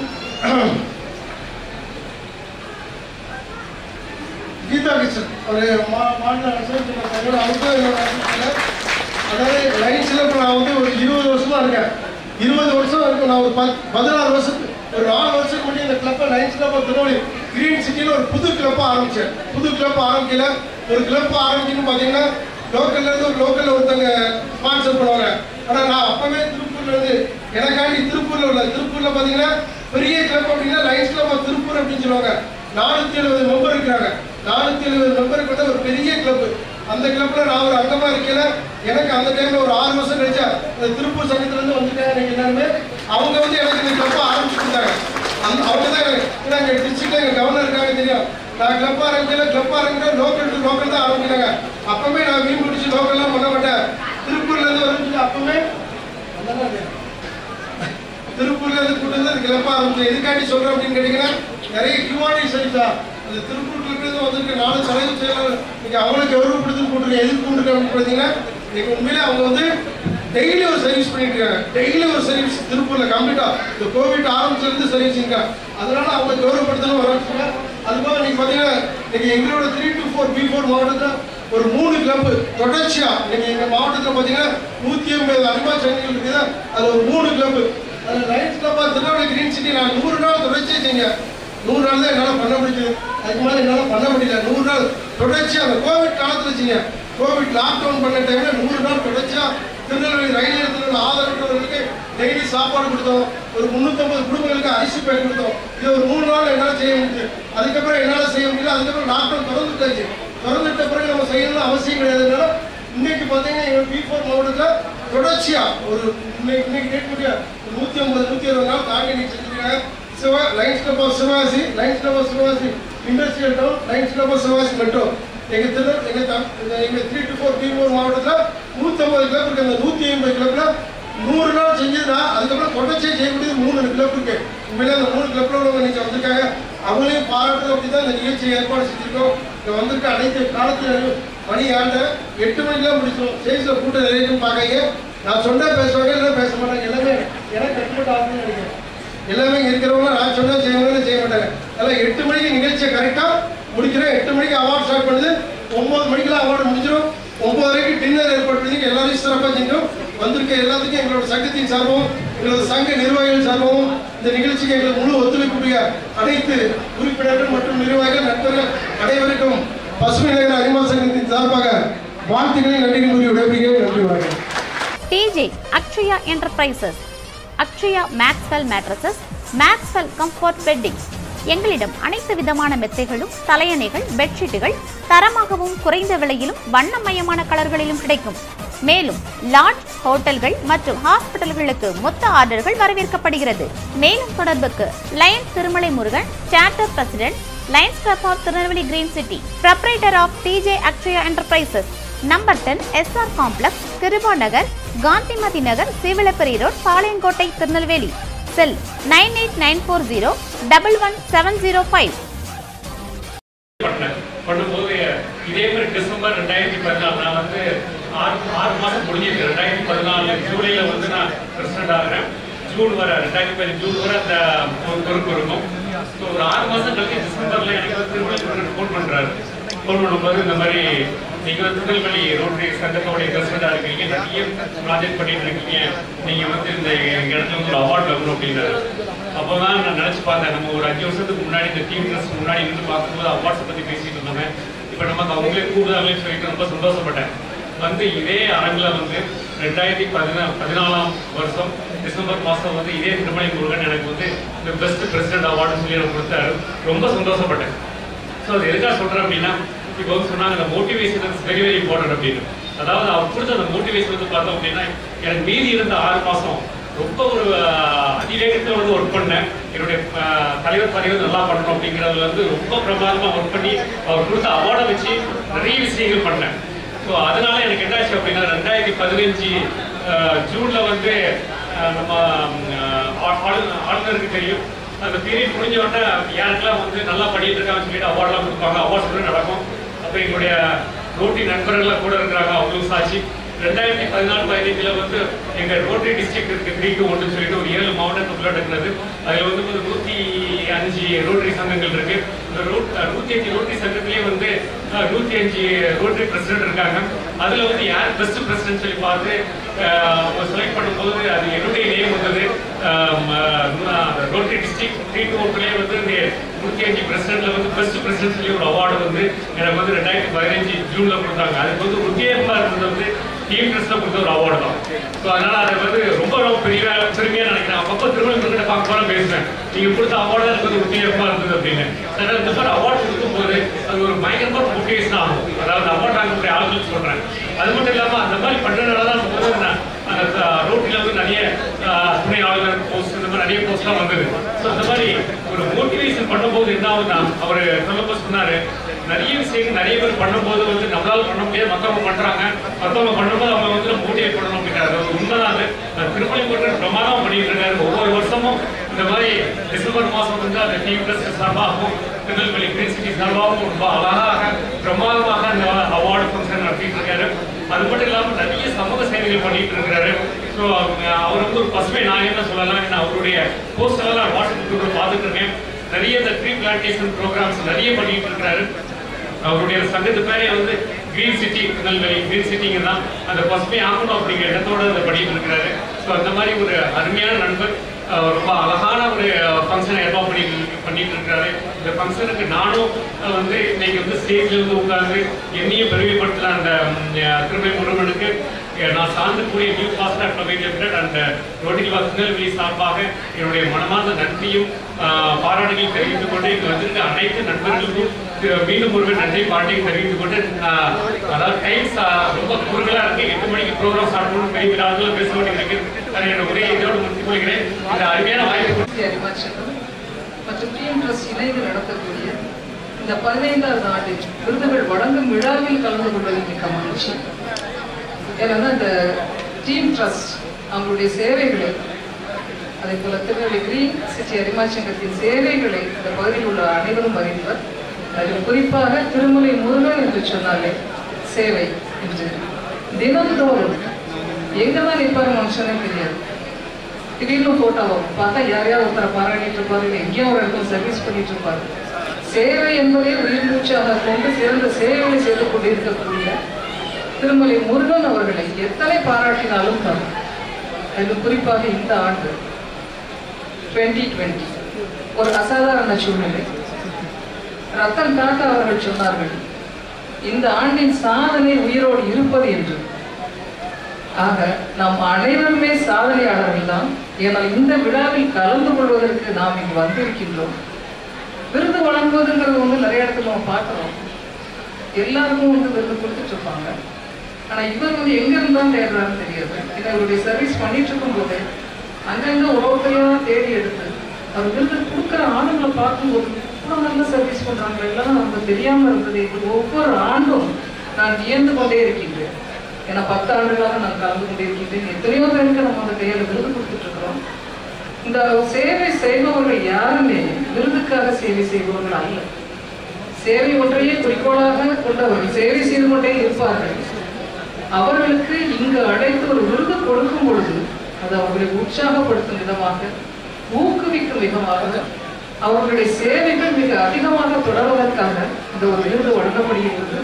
கீதா கிருஷ்ணன் ஒரு மாநில அரசு அதாவது லைன்ஸில் இப்போ நான் ஒரு 20 வருஷமா இருக்கேன். 20 வருஷம் இருக்கும். நான் ஒரு 16 வருஷத்துக்கு ஒரு 4 வருஷத்துக்கு முன்னாடி இந்த கிளப்பை லைன்ஸ் கிளப் திருநெல்வேலி கிரீன் சிட்டியில் ஒரு புது கிளப்பை ஆரம்பித்தேன். புது கிளப் ஆரம்பிக்கல, ஒரு கிளப் ஆரம்பிச்சுன்னு பார்த்தீங்கன்னா லோக்கல்லேருந்து லோக்கலில் ஒருத்தங்க ஸ்பான்சர் பண்ணுவாங்க. ஆனால் நான் அப்போவே திருப்பூர்லேருந்து எனக்காண்டி திருப்பூரில் பார்த்தீங்கன்னா பெரிய கிளப் அப்படின்னா லைன்ஸ் கிளப் திருப்பூர் அப்படின்னு சொல்லுவாங்க. 470 மெம்பர் இருக்கிறாங்க. 470 மெம்பருக்கு ஒரு பெரிய கிளப். அந்த கிளப்ல நான் ஒரு அங்கமா இருக்கல. எனக்கு அந்த டைம்ல ஒரு 6 வருஷம் கழிச்சா அந்த திருப்பூர் சங்கத்திலிருந்து வந்துட்டாங்க. எனக்கு எல்லாருமே அவங்க எனக்கு இந்த கிளப்பை ஆரம்பிச்சு கொடுத்தாங்க. அவங்க தான் எங்க டிஸ்ட்ரிக்ட்ல எங்க கவர்னர் இருக்காங்க தெரியும். நான் கிளப் ஆரம்பிக்கிற லோக்கல் தான் ஆரம்பிக்கிறாங்க. அப்பவே நான் மீன் பிடிச்சி லோக்கல்லாம் பண்ண மாட்டேன். திருப்பூர்ல இந்த கிளப்ப ஆரம்பிச்சு. எதுக்காண்டி சொல்றேன் அப்படின்னு கேட்டீங்கன்னா, நிறைய கியூஆர்டி சைட்டா அந்த திருப்பூர்லேருந்து வந்திருக்க 4 சதவீத செயலாளர் இன்னைக்கு அவங்களை கௌரவப்படுத்தி போட்டுருக்க. எதுக்கு போட்டுருக்க அப்படின்னு பார்த்தீங்கன்னா, இன்னைக்கு உண்மையிலே அவங்க வந்து டெய்லி ஒரு சர்வீஸ் பண்ணிட்டு இருக்காங்க. டெய்லி ஒரு சர்வீஸ் திருப்பூர்ல கம்ப்ளீட்டா இந்த கோவிட் ஆரம்பிச்சிலிருந்து சர்வீஸ் இருக்காங்க. அதனால அவங்க கௌரவப்படுத்தணும் வர. அதுபோக இன்னைக்கு பார்த்தீங்கன்னா, இன்னைக்கு எங்களோட 3 to 4 B4 மாவட்டத்தில் ஒரு 3 கிளப் தொடர்ச்சியா இன்னைக்கு எங்க மாவட்டத்தில் பார்த்தீங்கன்னா 180 அனிமா சேனல்கள் இருக்குது. அது ஒரு 3 கிளப். அதில் lines club Tirunelveli green city நான் 100 நாள் தொடர்ச்சியா செஞ்ச. 100 நாள் தான் என்னால் பண்ண முடியுது. அதுக்கு மேலே என்னால் பண்ண முடியல. 100 நாள் தொடர்ச்சியா அந்த கோவிட் காலத்தில் வச்சுங்க. கோவிட் லாக்டவுன் பண்ண டைம்ல 100 நாள் தொடர்ச்சியா திருநெல்வேலி ரயில் நிலையத்தில் ஆதரவற்றவர்களுக்கு டெய்லி சாப்பாடு கொடுத்தோம். ஒரு 350 குடும்பங்களுக்கு அரிசி பேக் கொடுத்தோம். இது ஒரு 3 நாள் என்னால் செய்ய முடியுது. அதுக்கப்புறம் என்னால் செய்ய முடியல. அதுக்கப்புறம் லாக்டவுன் திறந்துட்டாச்சு. திறந்துட்ட பிறகு நம்ம செய்யணும்னு அவசியம் கிடையாதுனால இன்னைக்கு பார்த்தீங்கன்னா எங்கள் B4 மாவட்டத்தில் தொடர்ச்சியா ஒரு இன்னைக்கு டேட் முடிய 150-160 நாள் தாண்டி இன்னைக்கு செஞ்சுருக்காங்க. லைன்ஸ் கிளப் ஆஃப் சிவாசி, லைன்ஸ் கிளப் ஆஃப் சிவாசி industrial town, Lions club of சிவாசி மெட்ரோ. எங்க 3 to 4 B4 மாவட்டத்தில் 150 கிளப் இருக்கு. அந்த 180 கிளப்ல 100 நாள் செஞ்சதுன்னா அதுக்கப்புறம் தொடர்ச்சியாக செய்யக்கூடியது 3 கிளப் இருக்கு. உண்மையிலே அந்த 3 கிளப்ல உள்ளவங்க இன்னைக்கு வந்திருக்காங்க. அவங்களையும் பாராட்டு அப்படிதான் இந்த நிகழ்ச்சியை ஏற்பாடு செஞ்சிருக்கோம். இங்க வந்திருக்க அனைத்து காலத்தில் பணி ஆண்ட 8 மணிக்கெல்லாம் முடிச்சோம். ஸ்டேஜில் கூட்டம் நிறைய பார்க்காங்க. நான் சொன்னா பேசுவாங்க, இல்லை பேச மாட்டாங்க. எல்லாமே எனக்கு கட்டுப்பட்டு ஆகுதுன்னு நினைக்கிறேன். எல்லாமே இருக்கிறவங்க நான் சொன்னா செய்வாங்கன்னு செய்ய மாட்டாங்க. அதெல்லாம் 8 மணிக்கு நிகழ்ச்சியை கரெக்டாக முடிக்கிறேன். 8 மணிக்கு அவார்டு ஸ்டார்ட் பண்ணுது. 9 மணிக்கெல்லாம் அவார்டு முடிஞ்சிடும். 9:30 டின்னர் ஏற்பாடு பண்ணி எல்லாரையும் சிறப்பாக செஞ்சோம். வந்திருக்க எல்லாத்துக்கும் எங்களோட சங்கத்தின் சார்பும் எங்களோட சங்க நிர்வாகிகள் சார்பும் இந்த நிகழ்ச்சிக்கு எங்களுக்கு முழு ஒத்துழைப்புடைய அனைத்து உறுப்பினர்கள் மற்றும் நிர்வாகிகள் நண்பர்கள் அனைவருக்கும் பசுமை நகர அனிமா சங்கத்தின் சார்பாக வாழ்த்துக்களை நன்றிகள் கூறி விடைபெறுகிறேன். நன்றி வணக்கம். TJ Akshaya Enterprises, Akshaya Maxwell Mattresses, Maxwell Comfort Bedding. எங்களிடம் அனைத்து விதமான மெத்தைகளும் தலையணைகள் பெட்ஷீட்டுகள் தரமாகவும் குறைந்த விலையிலும் வண்ணமயமான கலர்களிலும் கிடைக்கும். மேலும் லாட்ஜ், ஹோட்டல்கள் மற்றும் ஹாஸ்பிட்டல்களுக்கு மொத்த ஆர்டர்கள் வரவேற்கப்படுகிறது. மேலும் தொடர்புக்கு Lions Thirumalai Murugan, charter president, Lions club of Tirunelveli green city, proprietor of TJ Akshaya Enterprises, number 10 SR complex, Kiruba Nagar, Gandhimathi Nagar, Seevalaperi road, Palayamkottai, Tirunelveli. Cell 9894011705. பண்ணும்போது இதே மாதிரி டிசம்பர் 2014 நான் வந்து 6 மாதம் முடிஞ்சிருக்கு. 2014 ஜூலையில் வந்து நான் பிரசிடென்ட் ஆகிறேன். ஜூன் வர 2015 ஜூன் வர அந்த பொறுப்பு இருக்கும். ஸோ ஒரு 6 மாதம் கழிச்சு டிசம்பரில் எனக்கு வந்து திருமணம் ஃபோன் பண்ணுறாரு. ஃபோன் பண்ணும்போது இந்த மாதிரி நீங்கள் வந்து திருநெல்வேலி ரோட்டரி சங்கத்தோடைய பிரசிடெண்டாக இருக்கீங்க, நிறைய ப்ராஜெக்ட் பண்ணிட்டு இருக்கீங்க, நீங்கள் வந்து இந்த இடத்துல வந்து ஒரு அவார்டு வரணும் அப்படின்னாரு. அப்போ தான் நான் நினச்சி பார்த்தேன், நம்ம ஒரு 5 வருஷத்துக்கு முன்னாடி இந்த டீம் ட்ரெஸ் முன்னாடி இருந்து பார்க்கும்போது அவார்ட்ஸை பற்றி பேசிட்டு இருந்தாங்க. இப்போ நமக்கு அவங்களே கூடுதலாகவே சொல்லிட்டு ரொம்ப சந்தோஷப்பட்டேன். வந்து இதே அரங்கில் வந்து 2014 வருஷம் டிசம்பர் மாதம் வந்து இதே திருமலை முருகன் எனக்கு வந்து இந்த பெஸ்ட் பிரசிடென்ட் அவார்டுன்னு சொல்லி எனக்கு கொடுத்தாரு. ரொம்ப சந்தோஷப்பட்டேன். ஸோ அது எதுக்காக சொல்கிறேன் அப்படின்னா, இப்போ வந்து சொன்னாங்க இந்த motivation is very very important அப்படின்னு. அதாவது அவர் கொடுத்த அந்த மோட்டிவேஷன் வந்து பார்த்தோம் அப்படின்னா, எனக்கு மீதி இருந்த 6 மாதம் ரொம்ப ஒரு அதிவேகத்தில் வந்து ஒர்க் பண்ணேன். என்னுடைய தலைவர் பதவி நல்லா பண்ணணும் அப்படிங்கிறதுல வந்து ரொம்ப பிரமாதமாக ஒர்க் பண்ணி அவர் கொடுத்த அவார்டை வச்சு நிறைய விஷயங்கள் பண்ணேன். ஸோ அதனால எனக்கு என்னாச்சு அப்படின்னா 2015 ஜூனில் வந்து நம்ம ஆளுநருக்கு தெரியும், அந்த பீரியட் முடிஞ்ச உடனே யாருக்கெல்லாம் வந்து நல்லா பண்ணிட்டு இருக்காங்கன்னு சொல்லிட்டு அவார்ட்லாம் கொடுப்பாங்க. அவார்ட்ஸ் கூட நடக்கும். அப்போ எங்களுடைய ரோட்டரி நண்பர்கள்லாம் கூட இருக்கிறாங்க, அவங்களும் சாட்சி. 2014-15 வந்து எங்கள் ரோட்டரி டிஸ்ட்ரிக்ட் இருக்கு 3 to 1 சொல்லிட்டு ஒரு 7 மாவட்டத்துக்குள்ள இருக்கிறது. அதில் வந்து 105 ரோட்டரி சங்கங்கள் இருக்கு. இந்த 105 ரோட்டரி சங்கத்திலேயே வந்து 105 ரோட்டரி பிரசிடென்ட் இருக்காங்க. அதில் வந்து யார் பெஸ்ட் பிரசிடென்ட் சொல்லி பார்த்து செலக்ட் பண்ணும்போது அது என்னுடைய நேம் வந்தது. ரோட்டரி டிஸ்ட்ரிக்ட் 3 to 1 வந்து இந்த 105 பிரசிடென்ட்ல வந்து பெஸ்ட் பிரசிடென்ட் சொல்லி ஒரு அவார்டு வந்து எனக்கு வந்து 2015 ஜூன்ல கொடுத்தாங்க. அதுக்கு வந்து உத்தியோகமா இருந்தது வந்து டீம் ட்ரெஸ்ல கொடுத்த ஒரு அவார்டு தான். ஸோ அதனால அதை வந்து ரொம்ப பெருமையா நினைக்கிறேன். அப்பப்போ திருமணம் பார்க்க போல பேசுவேன், நீங்க கொடுத்த அவார்டு தான் எனக்கு வந்து உத்தியோகமா இருந்தது அப்படின்னு. அதனால இந்த மாதிரி அவார்டு கொடுக்கும்போது அது ஒரு பயங்கரமா மோட்டிவேஷன் ஆகும். அதாவது அவார்டு வாங்கக்கூடிய ஆளுங்களுக்கு சொல்றேன். அது மட்டும் இல்லாம அந்த மாதிரி பண்றதுனால தான் அந்த ரோட்டில் வந்து நிறைய துணை ஆளுநர் போஸ்ட் இந்த மாதிரி நிறைய போஸ்ட்லாம் வந்தது. ஸோ இந்த மாதிரி ஒரு மோட்டிவேஷன் பண்ணும்போது என்ன ஆகுதுன்னா, அவர் சொல்லும்போது சொன்னாரு, நிறைய விஷயங்கள் நிறைய பேர் பண்ணும்போது வந்து நம்மளால பண்ண முடியாது, மற்றவங்க பண்றாங்க, மற்றவங்க பண்ணும்போது அவங்க வந்து மோட்டிவேட் பண்ணணும் அப்படிங்கிறாரு. உண்மைதான். திருப்பதி முருகன் பிரமாதம் பண்ணிட்டு இருக்காரு. ஒவ்வொரு வருஷமும் இந்த மாதிரி டிசம்பர் மாதம் வந்து அந்த டீம் ப்ளஸ் சார்பாகவும் திருநெல்வேலி கிரீன் சிட்டி சார்பாகவும் ரொம்ப அழகாக பிரமாதமாக அந்த அவார்டு ஃபங்க்ஷன் நடத்திட்டு இருக்காரு. அது மட்டும் இல்லாமல் நிறைய சமூக சேவைகள் பண்ணிட்டு இருக்கிறாரு. ஸோ அவர் வந்து ஒரு பசுமை நாயகன்னு சொல்லலாம். ஏன்னா அவருடைய போஸ்டெல்லாம் நான் வாட்ஸ்அப் பார்த்துட்டு இருக்கேன். நிறைய இந்த ட்ரீ பிளான்டேஷன் ப்ரோக்ராம்ஸ் நிறைய பண்ணிட்டு இருக்கிறாரு. அவருடைய சங்கத்து பேரே வந்து கிரீன் சிட்டி திருநெல்வேலி கிரீன் சிட்டிங்க தான். அந்த பசுமை ஆகணும் அப்படிங்கிற இடத்தோடு அதை பண்ணிட்டு இருக்கிறாரு. ஸோ அந்த மாதிரி ஒரு அருமையான நண்பர், ரொம்ப அழகான ஒரு ஃபங்க்ஷனை ஏற்பாடு பண்ணிட்டு இருக்காரு. இந்த ஃபங்க்ஷனுக்கு நானும் வந்து இன்னைக்கு வந்து ஸ்டேஜ்ல இருந்து உட்கார்ந்து என்னையும் பெருமைப்படுத்தலாம். அந்த திருமலை முருகனுக்கு நான் சார்ந்தக்கூடிய new fast private limited and Rotary Tirunelveli சார்பாக என்னுடைய மனமார்ந்த நன்றியும் பாராட்டுகளையும் தெரிவித்துக் கொண்டு இங்கு வந்திருக்க அனைத்து நண்பர்களுக்கும் மீண்டும் ஒருவர் நன்றி பாராட்டையும் தெரிவித்துக் கொண்டு அதாவது டைம்ஸ் ரொம்ப குறுகலா இருக்கு. 8 மணிக்கு ப்ரோக்ராம் ஸ்டார்ட் பண்ணணும். பெரிய விழாக்கள் பேச வேண்டியிருக்கு. என்னோட உரையை இதோடு முடித்துக் கொள்கிறேன். இந்த அருமையான வாய்ப்பு அறிவாச்சகம் மற்றும் டீம் ட்ரஸ்ட் இணைந்து நடத்தக்கூடிய இந்த 15வது ஆண்டு விருதுகள் வழங்கும் விழாவில் கலந்து கொள்வதில் மிக்க மகிழ்ச்சி. ஏன்னா இந்த டீம் ட்ரஸ்ட் அவங்களுடைய சேவைகளை, அதே போல திருநெல்வேலி கிரீன் சிட்டி அறிவாச்சங்கத்தின் சேவைகளை இந்த பகுதியில் உள்ள அனைவரும் அறிந்தவர். அதில் குறிப்பாக திருமலை முருகன் என்று சொன்னாலே சேவை என்று தினந்தோறும் எங்கதான் நிற்பாரு மனுஷனே தெரியாது. திடீர்னு போட்டோ வரும், பார்த்தா யாரையாவது ஒருத்தரை பாராட்டிட்டு இருப்பாரு, எங்கேயோ ஒரு இடத்துல சர்வீஸ் பண்ணிட்டு இருப்பாரு. சேவை என்பதை உயிர் மூச்சாக கொண்டு சிறந்த சேவைகளை செய்து கொண்டிருக்கக்கூடிய திருமலை முருகன் அவர்களை எத்தனை பாராட்டினாலும் தரும். அதில் குறிப்பாக இந்த ஆண்டு 2020 ஒரு அசாதாரண சூழ்நிலை. ரத்தன் டாடா அவர்கள் சொன்னார்கள், இந்த ஆண்டின் சாதனை உயிரோடு இருப்பது என்று. ஆக நாம் அனைவருமே சாதனையாளர்கள் தான். ஏனால் இந்த விழாவில் கலந்து கொள்வதற்கு நாம் இங்கு வந்திருக்கின்றோம். விருது வழங்குவதுங்கிறது வந்து நிறைய இடத்துல நம்ம பார்க்கிறோம். எல்லாருக்கும் வந்து விருது கொடுத்துட்டு இருப்பாங்க. ஆனா இவர் வந்து எங்க இருந்தாலும் தேடுறான்னு தெரியாது. ஏன்னா இவருடைய சர்வீஸ் பண்ணிட்டு இருக்கும் போது அங்கங்க ஒவ்வொருத்தையா தேடி எடுத்து அவர் விருது கொடுக்குற ஆளுங்களை பார்க்கும்போது இவ்வளவு நல்ல சர்வீஸ் பண்றாங்க, எல்லாம் நமக்கு தெரியாம இருந்தது. ஒவ்வொரு ஆண்டும் நான் வியந்து கொண்டே இருக்கின்றேன். ஏன்னா 10 ஆண்டுகளாக நான் கலந்து கொண்டிருக்கின்றேன். எத்தனையோ பேருக்கு நம்ம அந்த கையில விருது கொடுத்துட்டு இருக்கிறோம். இந்த சேவை செய்பவர்கள் யாருமே விருதுக்காக சேவை செய்பவர்கள் அல்ல. சேவை ஒன்றையே குறிக்கோளாக கொண்டவர்கள் சேவை செய்து கொண்டே இருப்பார்கள். அவர்களுக்கு இங்கு அழைத்து ஒரு விருது கொடுக்கும் பொழுது அது அவர்களை உற்சாகப்படுத்தும் விதமாக, ஊக்குவிக்கும் விதமாக, அவர்களுடைய சேவைகள் மிக அதிகமாக தொடர்வதற்காக இந்த ஒரு விருது வழங்கப்படுகிறது.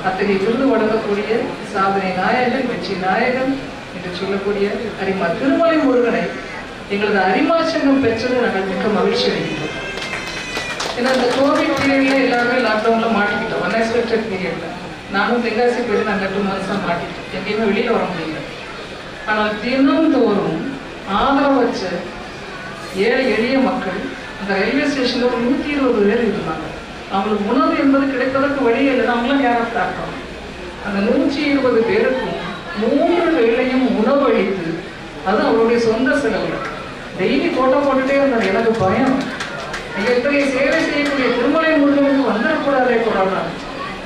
அத்தகைய விருது வழங்கக்கூடிய சாதனை நாயகன், வெற்றி நாயகன் என்று சொல்லக்கூடிய அரிமா திருமலை முருகனை எங்களது அரிமாச்சங்கம் பெற்றது நாங்கள் மிக்க மகிழ்ச்சி அடைகின்றோம். ஏன்னா இந்த கோவிட் பீரியட்ல எல்லாருமே லாக்டவுன்ல மாட்டிக்கிட்டோம். அன்எக்ஸ்பெக்டட் பீரியட்ல நானும் தென்காசி போய் நாங்கள் 2 மாதம் மாட்டிட்டோம். எங்கேயுமே வெளியில வர முடியல. ஆனால் தினந்தோறும் ஆதரவற்ற ஏழை எளிய மக்கள் அந்த ரயில்வே ஸ்டேஷன்ல ஒரு 120 பேர் இருந்தாங்க. அவங்களுக்கு உணவு என்பது கிடைப்பதற்கு வழியே இல்லைன்னா அவங்களாம் கேரப் தாக்கம். அந்த 120 பேருக்கும் 3 வேளையும் உணவு அளித்து, அது அவருடைய சொந்த செலவு. டெய்லி போட்டோ போட்டுட்டே இருந்தார். எனக்கு பயம், எத்தகைய சேவை செய்யக்கூடிய திருமலை முருகனுக்கு வந்துடக்கூடாதே கூடாதான்.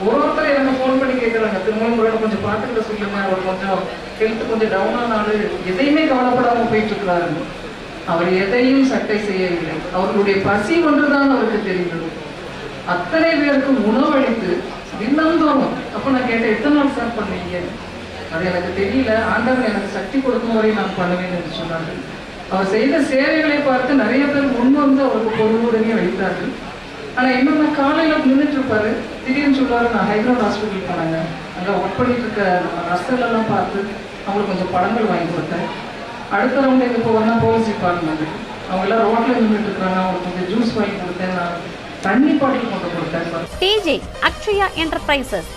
ஒருத்தர் எனக்கு ஃபோன் பண்ணி கேட்குறாங்க, திருமலை முருகனை கொஞ்சம் பார்த்துக்கிட்ட சொல்லுங்க, அவர் கொஞ்சம் ஹெல்த் கொஞ்சம் டவுன் ஆனாலும் எதையுமே கவலைப்படாமல் போயிட்டு இருக்கிறாருன்னு. அவர் எதையும் சட்டை செய்யவில்லை. அவர்களுடைய பசி ஒன்றுதான் அவருக்கு தெரிந்தது. அத்தனை பேருக்கு உணவளித்து தினந்தோறும். அப்போ நான் கேட்டேன், எத்தனை நாள் சார் பண்ணுவீங்க? அது எனக்கு தெரியல, ஆண்டவன் எனக்கு சக்தி கொடுக்கும் வரை நான் பண்ணுவேன் என்று சொன்னார்கள். அவர் செய்த சேவைகளை பார்த்து நிறைய பேர் முன் வந்து அவருக்கு பொருளுடனே வைத்தார்கள். ஆனால் இன்னொன்று காலையில் நின்றுட்டு இருப்பாரு, திடீர்னு சொல்லுவாரு, நான் ஹைதராபாத் ஹாஸ்பிட்டல் போனாங்க, அங்கே ஒர்க் பண்ணிட்டு இருக்க நர்ஸெல்லாம் பார்த்து அவங்களுக்கு கொஞ்சம் படங்கள் வாங்கி கொடுத்தேன். அடுத்த ரவுண்டு எங்கே போவேன்னா போலீஸ் டிபார்ட்மெண்ட், அவங்க எல்லாம் ரோட்ல நின்றுட்டு இருக்கிறாங்க, அவங்களுக்கு கொஞ்சம் ஜூஸ் வாங்கி கொடுத்தேன், நான் தண்ணி பாட்டில் கொண்டு கொடுத்தேன். TJ Akshaya enterprises,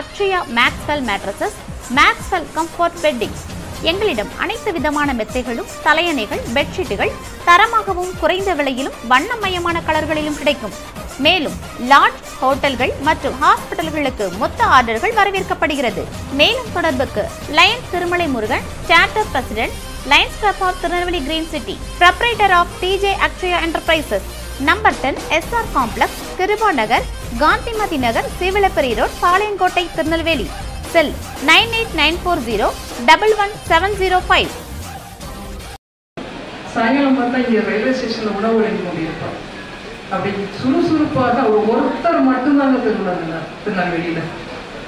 Akshaya Maxwell mattresses, Maxwell comfort beddings. எங்களிடம் அனைத்து விதமான மெத்தைகளும், தலையணைகள், பெட்ஷீட்டுகள் தரமாகவும் குறைந்த விலையிலும் வண்ணமயமான கலர்களிலும் கிடைக்கும். மேலும் லாட்ஜ், ஹோட்டல்கள் மற்றும் ஹாஸ்பிட்டல்களுக்கு மொத்த ஆர்டர்கள் வரவேற்கப்படுகிறது. மேலும் தொடர்புக்கு Lions Thirumalai Murugan, charter president, Lions club of Tirunelveli green city, proprietor of TJ Akshaya enterprises, number 10 SR complex, Kiruba Nagar, Gandhimathi Nagar, Seevalaperi road, Palayamkottai, Tirunelveli. Cell 9894011705. சாயங்காலம் பார்த்தா இங்கே ரயில்வே ஸ்டேஷனில் உணவு வழங்கி கொண்டிருப்பார். அப்படி சுறுசுறுப்பாக அவர் ஒருத்தர் மட்டும்தாங்க திருநெல்வேலியில்.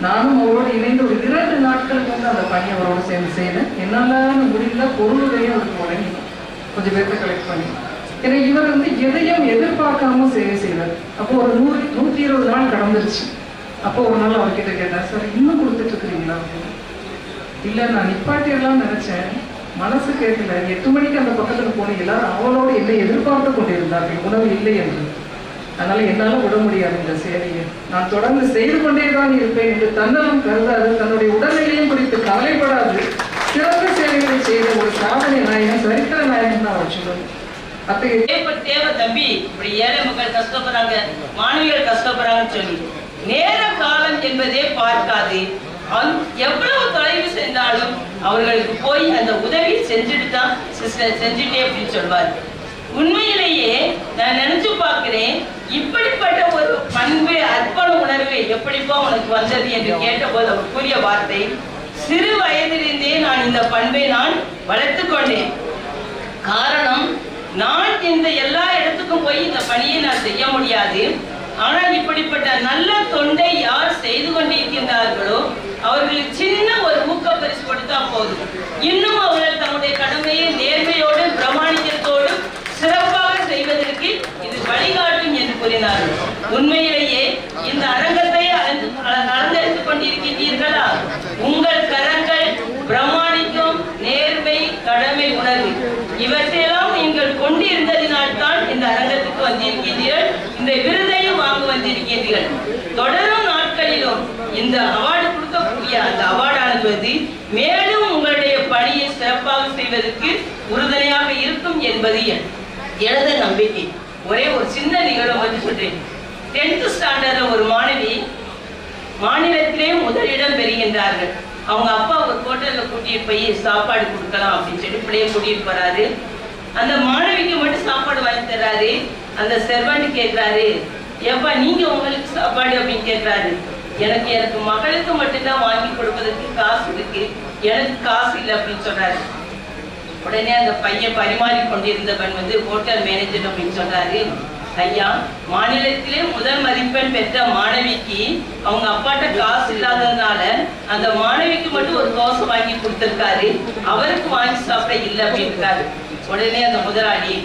நானும் அவரோடு இணைந்து ஒரு 2 நாட்கள் வந்து அந்த பணி அவரோடு சேர்ந்து செய்தேன். என்னால் முடியல, பொருளுடையும் அவருக்கு வழங்கினோம், கொஞ்சம் பேர்த்த கலெக்ட் பண்ணி. ஏன்னா இவர் வந்து எதையும் எதிர்பார்க்காம சேவை செய்வார். அப்போ ஒரு 120 நாள் கடந்துருச்சு. அப்போ ஒரு நாள் அவர்கிட்ட கேட்டார், சார் இன்னும் கொடுத்துட்டு இருக்கிறீங்களா அப்படின்னு. இல்லை, நான் நிப்பாட்டியெல்லாம் நினைச்சேன், மனசு கேட்கல. 8 மணிக்கு அந்த பக்கத்தில் போன எல்லாரும் அவளோடு என்னை எதிர்பார்த்து கொண்டிருந்தார்கள், உணவு இல்லை என்று. அதனால என்னால் விட முடியாது இந்த சேவையை, நான் தொடர்ந்து செய்து கொண்டே தான் இருப்பேன் என்று தன்னலம் கருதாது, தன்னுடைய உடல்நிலையும் குறித்து கவலைப்படாது சிறந்த சேவைகளை செய்த ஒரு சாதனை நாயகன், சரித்திர நாயகன் தான் அவர் சொல்லுவேன். தேவை தம்பி, இப்படி ஏழை மக்கள் கஷ்டப்படுறாங்க, மாணவிகள் கஷ்டப்படுறாங்கன்னு சொல்லி நேர காலம் என்பதே பார்க்காது எவ்வளவு தொலைவு சென்றாலும் அவர்களுக்கு போய் அந்த உதவி செஞ்சுட்டு தான் சிஸ்டர் செஞ்சுட்டே அப்படின்னு சொல்வார். உண்மையிலேயே நான் நினைச்சு பார்க்கிறேன், இப்படிப்பட்ட ஒரு பண்பு அர்ப்பண உணர்வு எப்படிப்பா உனக்கு வந்தது என்று கேட்டபோது அவர் கூறிய வார்த்தை, சிறு வயதிலிருந்தே நான் இந்த பண்பை நான் வளர்த்து கொண்டேன். காரணம், நான் இந்த எல்லா இடத்துக்கும் போய் இந்த பணியை நான் செய்ய முடியாது. ஆனால் இப்படிப்பட்ட நல்ல தொண்டை யார் செய்து கொண்டிருக்கின்றார்களோ அவர்களுக்கு சின்ன ஒரு ஊக்க பரிசு கொடுத்தா போதும், இன்னும் அவர்கள் தம்முடைய கடமையை நேர்மையோடு பிரமாணிக்கத்தோடு சிறப்பாக செய்வதற்கு இது வழிகாட்டும் என்று கூறினார்கள். உண்மையிலேயே இந்த அரங்கத்தை அலங்கரித்துக் கொண்டிருக்கின்றீர்களா? உங்கள் கரங்கள் பிரமாணிக்கும் நேர்மை, கடமை உணர்வு இவற்றையெல்லாம் நீங்கள் கொண்டிருந்ததினால்தான் இந்த அரங்கத்துக்கு வந்திருக்கின்றீர்கள், இந்த விருதையும் வாங்க வந்திருக்கின்றீர்கள். தொடரும் நாட்களிலும் இந்த அவார்டு கொடுக்கக்கூடிய அந்த அவார்டானது மேலும் உங்களுடைய பணியை சிறப்பாக செய்வதற்கு உறுதுணையாக இருக்கும் என்பது எனது நம்பிக்கை. ஒரே ஒரு சின்ன நிகழ்வு வந்து சொல்றேன். 10th ஸ்டாண்டர்ட்ல ஒரு மாணவி மாநிலத்திலே முதலிடம் பெறுகின்றார்கள். அவங்க அப்பா ஒரு ஹோட்டல்ல கூட்டிட்டு போய் சாப்பாடு கொடுக்கலாம் அப்படின்னு சொல்லி பிள்ளைய கூட்டிட்டு போறாரு. அந்த மாணவிக்கு மட்டும் சாப்பாடு வாங்கி தர்றாரு. அந்த செர்வன்ட் கேட்கிறாரு, ஏப்பா நீங்க உங்களுக்கு சாப்பாடு அப்படின்னு கேட்கிறாரு. எனக்கு மகளுக்கு மட்டும்தான் வாங்கி கொடுப்பதற்கு காசு இருக்கு, எனக்கு காசு இல்லை அப்படின்னு சொல்றாரு. உடனே அந்த பையன் பரிமாறி கொண்டிருந்தவன் வந்து ஹோட்டல் மேனேஜர் அப்படின்னு சொல்றாரு, ஐயா மாநிலத்திலே முதல் மதிப்பெண் பெற்ற மாணவிக்கு அவங்க அப்பாட்ட காசு இல்லாததுனால அந்த மாணவிக்கு மட்டும் ஒரு தோசை வாங்கி கொடுத்திருக்காரு, அவருக்கு வாங்கி சாப்பிட இல்லை அப்படின்னு இருக்காரு. உடனே அந்த முதலாளி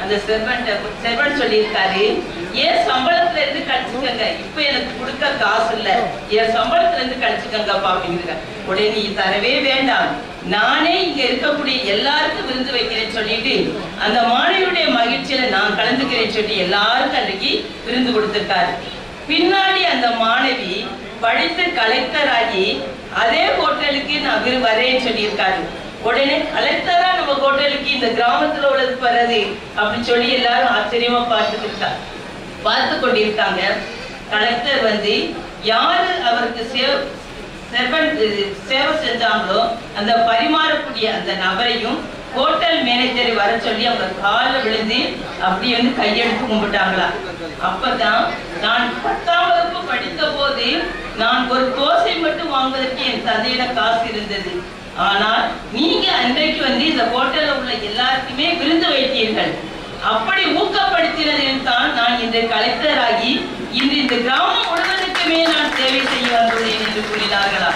அந்த செர்வன்ட் சொல்லியிருக்காரு, ஏன் சம்பளத்துல இருந்து கழிச்சுக்கங்க, இப்ப எனக்கு கொடுக்க காசு இல்ல, என் சம்பளத்துல இருந்து கழிச்சுக்கங்கப்பா அப்படின்னு. உடனே நீ தரவே வேண்டாம், நானே இங்க இருக்கக்கூடிய எல்லாருக்கும் விருந்து வைக்கிறேன்னு சொல்லிட்டு அந்த மாணவியுடைய மகிழ்ச்சியில நான் கலந்துக்கிறேன்னு சொல்லி எல்லாருக்கும் அன்றைக்கு விருந்து கொடுத்திருக்காரு. பின்னாடி அந்த மாணவி படித்து கலெக்டர் ஆகி அதே ஹோட்டலுக்கு நான் வரேன்னு சொல்லியிருக்காரு. உடனே கலெக்டரா நம்ம ஹோட்டலுக்கு இந்த கிராமத்துல உள்ளது வர்றது அப்படின்னு சொல்லி எல்லாரும் ஆச்சரியமா பார்த்து கொண்டிருக்காங்க. கலெக்டர் வந்து யாரு அவருக்கு சேவை செஞ்சாங்களோ அந்த பரிமாறக்கூடிய அந்த நபரையும் ஹோட்டல் மேனேஜரை வர சொல்லி அவங்க காலில் விழுந்து அப்படி வந்து கையெடுத்து கும்பிட்டாங்களா. அப்பதான் நான் 10ஆம் வகுப்பு படித்த போது நான் ஒரு தோசை மட்டும் வாங்குவதற்கு என் தந்தையிடம் காசு இருந்தது. ஆனால் நீங்க அன்றைக்கு வந்து இந்த ஹோட்டல்ல உள்ள எல்லாருக்குமே விருந்து வைத்தீர்கள், அப்படி ஊக்கப்படுத்தினதில் தான் நான் இந்த கலெக்டர் ஆகி இன்று இந்த கிராமம் முழுவதற்குமே நான் சேவை செய்ய வந்துள்ளேன் என்று கூறினார்களா.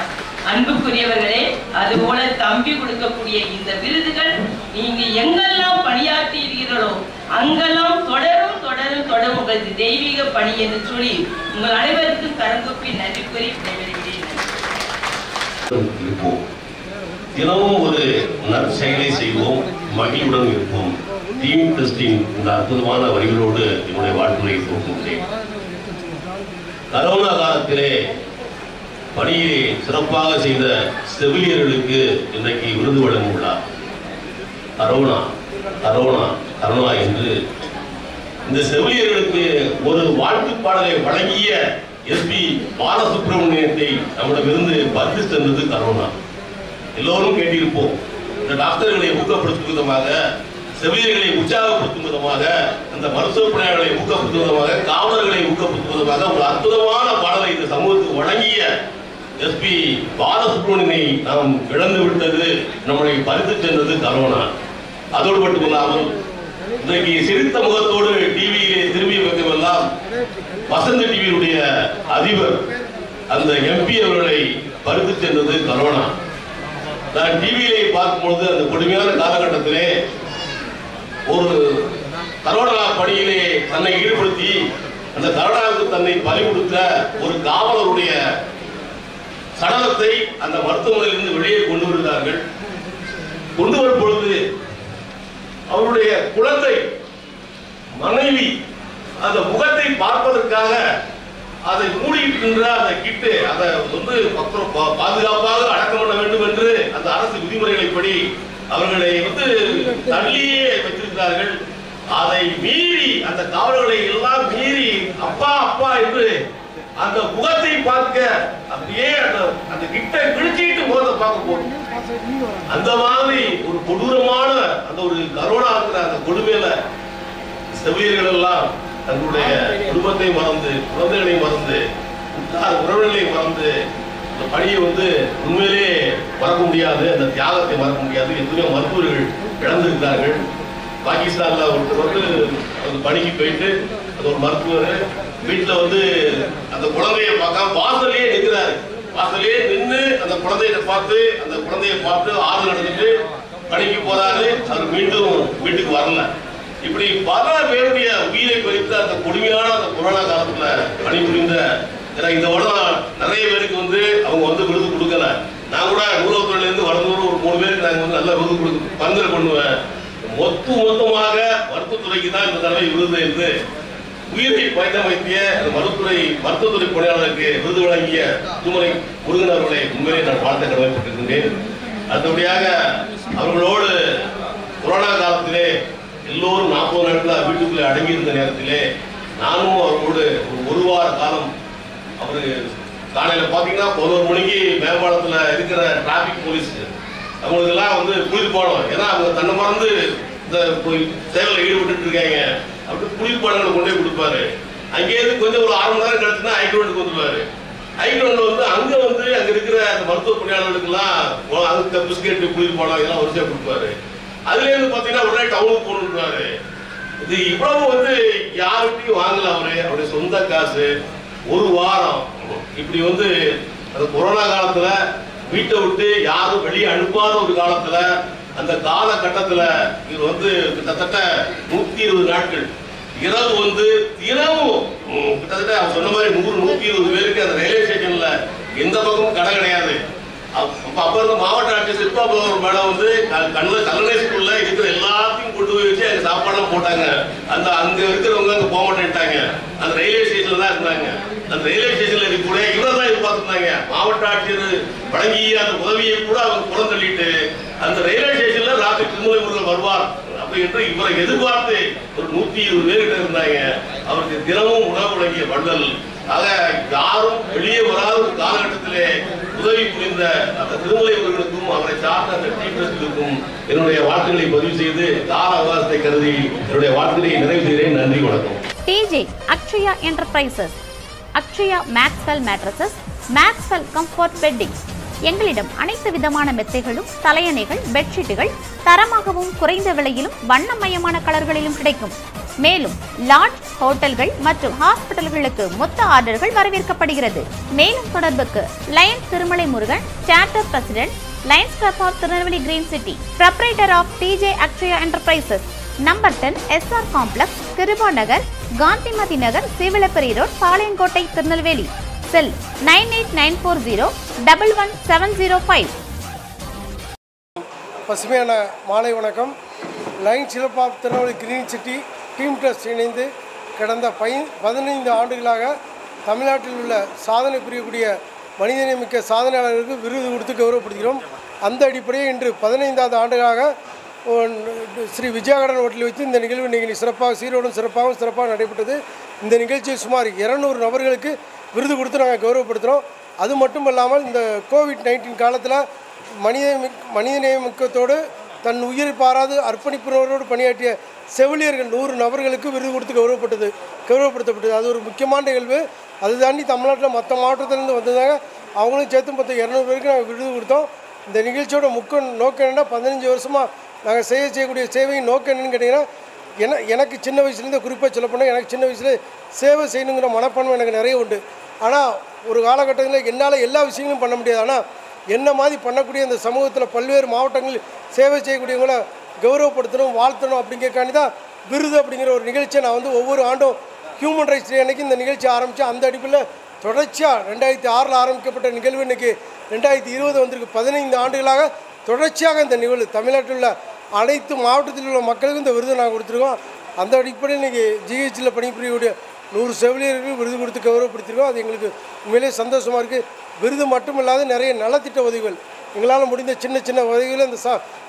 அன்புக்குரியவர்களே, அதுபோல தம்பி கொடுக்கக்கூடிய இந்த விருதுகள் நீங்க எங்கெல்லாம் பணியாற்றீர்களோ அங்கெல்லாம் தொடரும் தொடரும் தொடரும் உங்களது தெய்வீக பணி என்று சொல்லி உங்கள் அனைவருக்கும் கரங்கூப்பி நன்றி கூறி விடைபெறுகிறேன். தினமும் ஒரு நற்செயலை செய்வோம், மகிழ்வுடன் இருப்போம். டீம் டெஸ்டிங் இந்த அற்புதமான வரிகளோடு என்னுடைய வாழ்த்துறை துவங்குகிறேன். கரோனா காலத்திலே பணியை சிறப்பாக செய்த செவிலியர்களுக்கு இன்றைக்கு விருது வழங்கும் விழா. கரோனா கரோனா கரோனா என்று இந்த செவிலியர்களுக்கு ஒரு வாழ்த்து பாடலை வழங்கிய எஸ்பி பாலசுப்ரமணியத்தை நம்மிடமிருந்து பறித்து சென்றது கரோனா. எல்லோரும் கேட்டிருப்போம். இந்த டாக்டர்களை ஊக்கப்படுத்தும் விதமாக, செவிலியர்களை உற்சாகப்படுத்தும் விதமாக, அந்த மருத்துவ பணியாளர்களை ஊக்கப்படுத்தும் விதமாக, காவலர்களை ஊக்கப்படுத்தும் விதமாக ஒரு அற்புதமான பாடலை இந்த சமூகத்துக்கு வழங்கிய எஸ்பி பாலசுப்ரமணியனை நாம் இழந்து விட்டது, நம்மளை பறித்து சென்றது கரோனா. அதோடு மட்டுமில்லாமல் இன்றைக்கு சிரித்த முகத்தோடு டிவியிலே திரும்பிய பக்கமெல்லாம் வசந்த டிவியினுடைய அதிபர் அந்த எம்பி அவர்களை பறித்து சென்றது கரோனா. நான் டிவியிலே பார்க்கும்பொழுது அந்த கொடுமையான காலகட்டத்திலே ஒரு கரோனா பணியிலே தன்னை ஈடுபடுத்தி அந்த கரோனாவுக்கு தன்னை பலி கொடுத்த ஒரு காவலருடைய சடலத்தை அந்த மருத்துவமனையிலிருந்து வெளியே கொண்டு வருகிறார்கள். கொண்டு வரும் பொழுது அவருடைய குழந்தை மனைவி அந்த முகத்தை பார்ப்பதற்காக அதை மூடிக்கின்ற அந்த கிட்டு அதை வந்து பாதுகாப்பாக அடக்கம் பண்ண வேண்டும் என்று அந்த அரசு விதிமுறைகளைப்படி அவர்களை வந்து தள்ளியே வைத்திருக்கிறார்கள். அதை மீறி அந்த காவலர்களை எல்லாம் மீறி அப்பா அப்பா என்று அந்த முகத்தை பார்க்க அப்படியே அந்த கிட்ட கிழிச்சிட்டு முகத்தை பார்க்க போகும். அந்த மாதிரி ஒரு கொடூரமான அந்த ஒரு கரோனா இருக்கிற அந்த கொடுமையில செவிலியர்கள் எல்லாம் தங்களுடைய குடும்பத்தை மறந்து, குழந்தைகளை மறந்து, உறவுகளை மறந்து அந்த பணியை வந்து உண்மையிலே மறக்க முடியாது, அந்த தியாகத்தை மறக்க முடியாது. எத்தனையோ மருத்துவர்கள் இழந்திருக்கிறார்கள். பாகிஸ்தான்ல ஒருத்தர் வந்து அந்த பணிக்கு போயிட்டு அது ஒரு மருத்துவர் வீட்டில் வந்து அந்த குழந்தைய பார்க்காம வாசலையே நிற்கிறாரு. வாசலையே நின்று அந்த குழந்தைய பார்த்து அந்த குழந்தைய பார்த்து ஆறு நடந்துட்டு பணிக்கு போறாரு. அவர் மீண்டும் வீட்டுக்கு வரல. இப்படி பல பேருடைய உயிரை பறித்த அந்த கொடுமையான அந்த கொரோனா காலத்துல பணிபுரிந்த இந்த வருடம் நிறைய பேருக்கு வந்து அவங்க வந்து விருது கொடுக்கல. நான் கூட நூலகத்துறையில இருந்து வரந்தூர் ஒரு 3 பேருக்கு நாங்கள் வந்து நல்ல விருது கொடுக்க பரிந்துரை பண்ணுவேன். மொத்தமாக மருத்துவத்துறைக்கு தான் இந்த தடவை விருது என்று உயிரை பயணமைத்திய மருத்துவத்துறை பணியாளருக்கு விருது வழங்கிய திருமலை முருகன் அவர்களை உண்மையை நான் வாழ்த்த கடமைப்பட்டிருக்கின்றேன். அடுத்தபடியாக அவர்களோடு கொரோனா காலத்திலே எல்லோரும் 40 நாட்கள் வீட்டுக்குள்ளே அடங்கியிருந்த நேரத்திலே நானும் அவர்களோடு ஒரு வார காலம் அவரு காலையில பாத்தீங்கன்னா 11 மணிக்கு மேம்பாலத்துல இருக்கிற டிராபிக் போலீஸ் அவங்களுக்கெல்லாம் வந்து குளிர்பானம், ஏன்னா அவங்க தன்னை மறந்து இந்த சேவையில் ஈடுபட்டு இருக்காங்க. அப்படி குளிர்பானங்களை கொண்டே கொடுப்பாரு. அங்கேயிருந்து கொஞ்சம் ஒரு 6 மணி நேரம் கழிச்சுன்னா ஹைகிரவுண்டுக்கு வந்துருவாரு. ஹைகிரவுண்ட்ல வந்து அங்க இருக்கிற அந்த மருத்துவ பணியாளர்களுக்கு எல்லாம் அங்க பிஸ்கெட் குளிர்பானம் இதெல்லாம் வரிசையா கொடுப்பாரு. அதுல இருந்து பாத்தீங்கன்னா உடனே டவுனுக்கு போட்டுருவாரு. இது இவ்வளவு வந்து யாருக்கையும் வாங்கல. அவருடைய சொந்த காசு. ஒரு வாரம் இப்படி வந்து அந்த கொரோனா காலத்துல வீட்டை விட்டு யாரும் வெளியே அனுப்பாத ஒரு காலத்துல அந்த காலகட்டத்துல இது வந்து கிட்டத்தட்ட 120 நாட்கள் இரவு வந்து தினமும் கிட்டத்தட்ட அவர் சொன்ன மாதிரி 100-120 பேருக்கு அந்த ரயில்வே ஸ்டேஷன்ல எந்த பக்கமும் கடை கிடையாது. அப்ப இருந்த மாவட்ட ஆட்சியர் சிற்பா மேடம் வந்து கல்லணை ஸ்கூல்ல இருக்கிற எல்லாத்தையும் கொண்டு போய் வச்சு அங்க சாப்பாடுலாம் போட்டாங்க. அந்த அங்க இருக்கிறவங்க அங்க போக மாட்டேன்ட்டாங்க. அந்த ரயில்வே ஸ்டேஷன்ல தான் இருந்தாங்க. அந்த ரயில்வே ஸ்டேஷன்ல கூட இவரை தான் எதிர்பார்த்துருந்தாங்க. மாவட்ட ஆட்சியர் வழங்கிய அந்த உதவியை கூட அவங்க புறந்தள்ளிட்டு அந்த ரயில்வே ஸ்டேஷன்ல ராத்திரி திருமலை முருகன் வருவார் அப்படின்ற இவரை எதிர்பார்த்து ஒரு 120 பேர்கிட்ட இருந்தாங்க. அவருக்கு தினமும் உணவு வழங்கிய வள்ளல். ஆக யாரும் வெளியே வராத ஒரு காலகட்டத்திலே உதவி புரிந்த அந்த திருமலை அவர்களுக்கும் அவரை சார்ந்த அந்த டீச்சர்களுக்கும் என்னுடைய வாழ்த்துக்களை பதிவு செய்து கால அவகாசத்தை கருதி என்னுடைய வாழ்த்துக்களை நிறைவு செய்கிறேன். நன்றி, வணக்கம். TJ Akshaya enterprises, Akshaya Maxwell mattresses, Maxwell comfort beddings. எங்களிடம் அனைத்து விதமான மெத்தைகளும், தலையணைகள், பெட்ஷீட்டுகள் தரமாகவும் குறைந்த விலையிலும் வண்ணமயமான கலர்களிலும் கிடைக்கும். மேலும் லாட்ஜ், ஹோட்டல்கள் மற்றும் ஹாஸ்பிட்டல்களுக்கு மொத்த ஆர்டர்கள் வரவேற்கப்படுகிறது. மேலும் தொடர்புக்கு Lions Thirumalai Murugan, charter president, Lions club of Tirunelveli green city, proprietor of TJ Akshaya enterprises, number 10 SR complex, Kiruba Nagar, Gandhimathi Nagar, Seevalaperi road, Palayamkottai, Tirunelveli. Cell 9894011705. பசுமையான மாலை வணக்கம். Lions club of Tirunelveli green city team trust இணைந்து கடந்த 15 ஆண்டுகளாக தமிழ்நாட்டில் உள்ள சாதனை புரியக்கூடிய மனிதநேயமிக்க சாதனையாளர்களுக்கு விருது கொடுத்து கௌரவப்படுகிறோம். அந்த அடிப்படையில் இன்று 15வது ஆண்டுகளாக ஸ்ரீ விஜயகார்டன் ஹோட்டலில் வைத்து இந்த நிகழ்வு சிறப்பாக சீரோடும் சிறப்பாக நடைபெற்றது. இந்த நிகழ்ச்சியில் சுமார் 200 நபர்களுக்கு விருது கொடுத்து நாங்கள் கௌரவப்படுத்துகிறோம். அது மட்டும் இல்லாமல் இந்த கோவிட்-19 காலத்தில் மனிதநேயமிக்கத்தோடு தன் உயிரை பாராது அர்ப்பணிப்புணர்வோடு பணியாற்றிய செவிலியர்கள் 100 நபர்களுக்கு விருது கொடுத்து கௌரவப்படுத்தப்பட்டது. அது ஒரு முக்கியமான நிகழ்வு. அது தாண்டி தமிழ்நாட்டில் மற்ற மாவட்டத்திலேருந்து வந்ததாங்க அவங்களும் சேர்த்து மொத்தம் 200 பேருக்கு நாங்கள் விருது கொடுத்தோம். இந்த நிகழ்ச்சியோட முக்கிய நோக்கம் என்னென்னா 15 வருஷமாக நாங்கள் செய்யக்கூடிய சேவையின் நோக்கம் என்னென்னு கேட்டிங்கன்னா, எனக்கு சின்ன வயசுலேருந்து குறிப்பாக சொல்லப்போனால் எனக்கு சின்ன வயசில் சேவை செய்யணுங்கிற மனப்பான்மை எனக்கு நிறைய உண்டு. ஆனால் ஒரு காலகட்டத்தில் என்னால் எல்லா விஷயங்களும் பண்ண முடியாது. ஆனால் என்ன மாதிரி பண்ணக்கூடிய இந்த சமூகத்தில் பல்வேறு மாவட்டங்களில் சேவை செய்யக்கூடியவங்களை கௌரவப்படுத்தணும், வாழ்த்தணும் அப்படிங்கிறக்காண்டி தான் விருது அப்படிங்கிற ஒரு நிகழ்ச்சியை நான் வந்து ஒவ்வொரு ஆண்டும் ஹியூமன் ரைட்ஸ் டே அன்றைக்கி இந்த நிகழ்ச்சி ஆரம்பித்தேன். அந்த அடிப்பில் தொடர்ச்சியாக 2006 ஆரம்பிக்கப்பட்ட நிகழ்வு இன்றைக்கி 2020 வந்திருக்கு. 15 ஆண்டுகளாக தொடர்ச்சியாக இந்த நிகழ்வு தமிழ்நாட்டில் உள்ள அனைத்து மாவட்டத்தில் உள்ள மக்களுக்கும் இந்த விருது நாங்கள் கொடுத்துருக்கோம். அந்த அடிப்படையில் இன்றைக்கி ஜிஹெச்சில் பணிபுரியக்கூடிய 100 செவிலியர்களுக்கு விருது கொடுத்து கௌரவப்படுத்திருக்கோம். அது எங்களுக்கு உண்மையிலே சந்தோஷமாக இருக்குது. விருது மட்டும் இல்லாத நிறைய நலத்திட்ட உதவிகள் எங்களால் முடிந்த சின்ன சின்ன உதவிகளை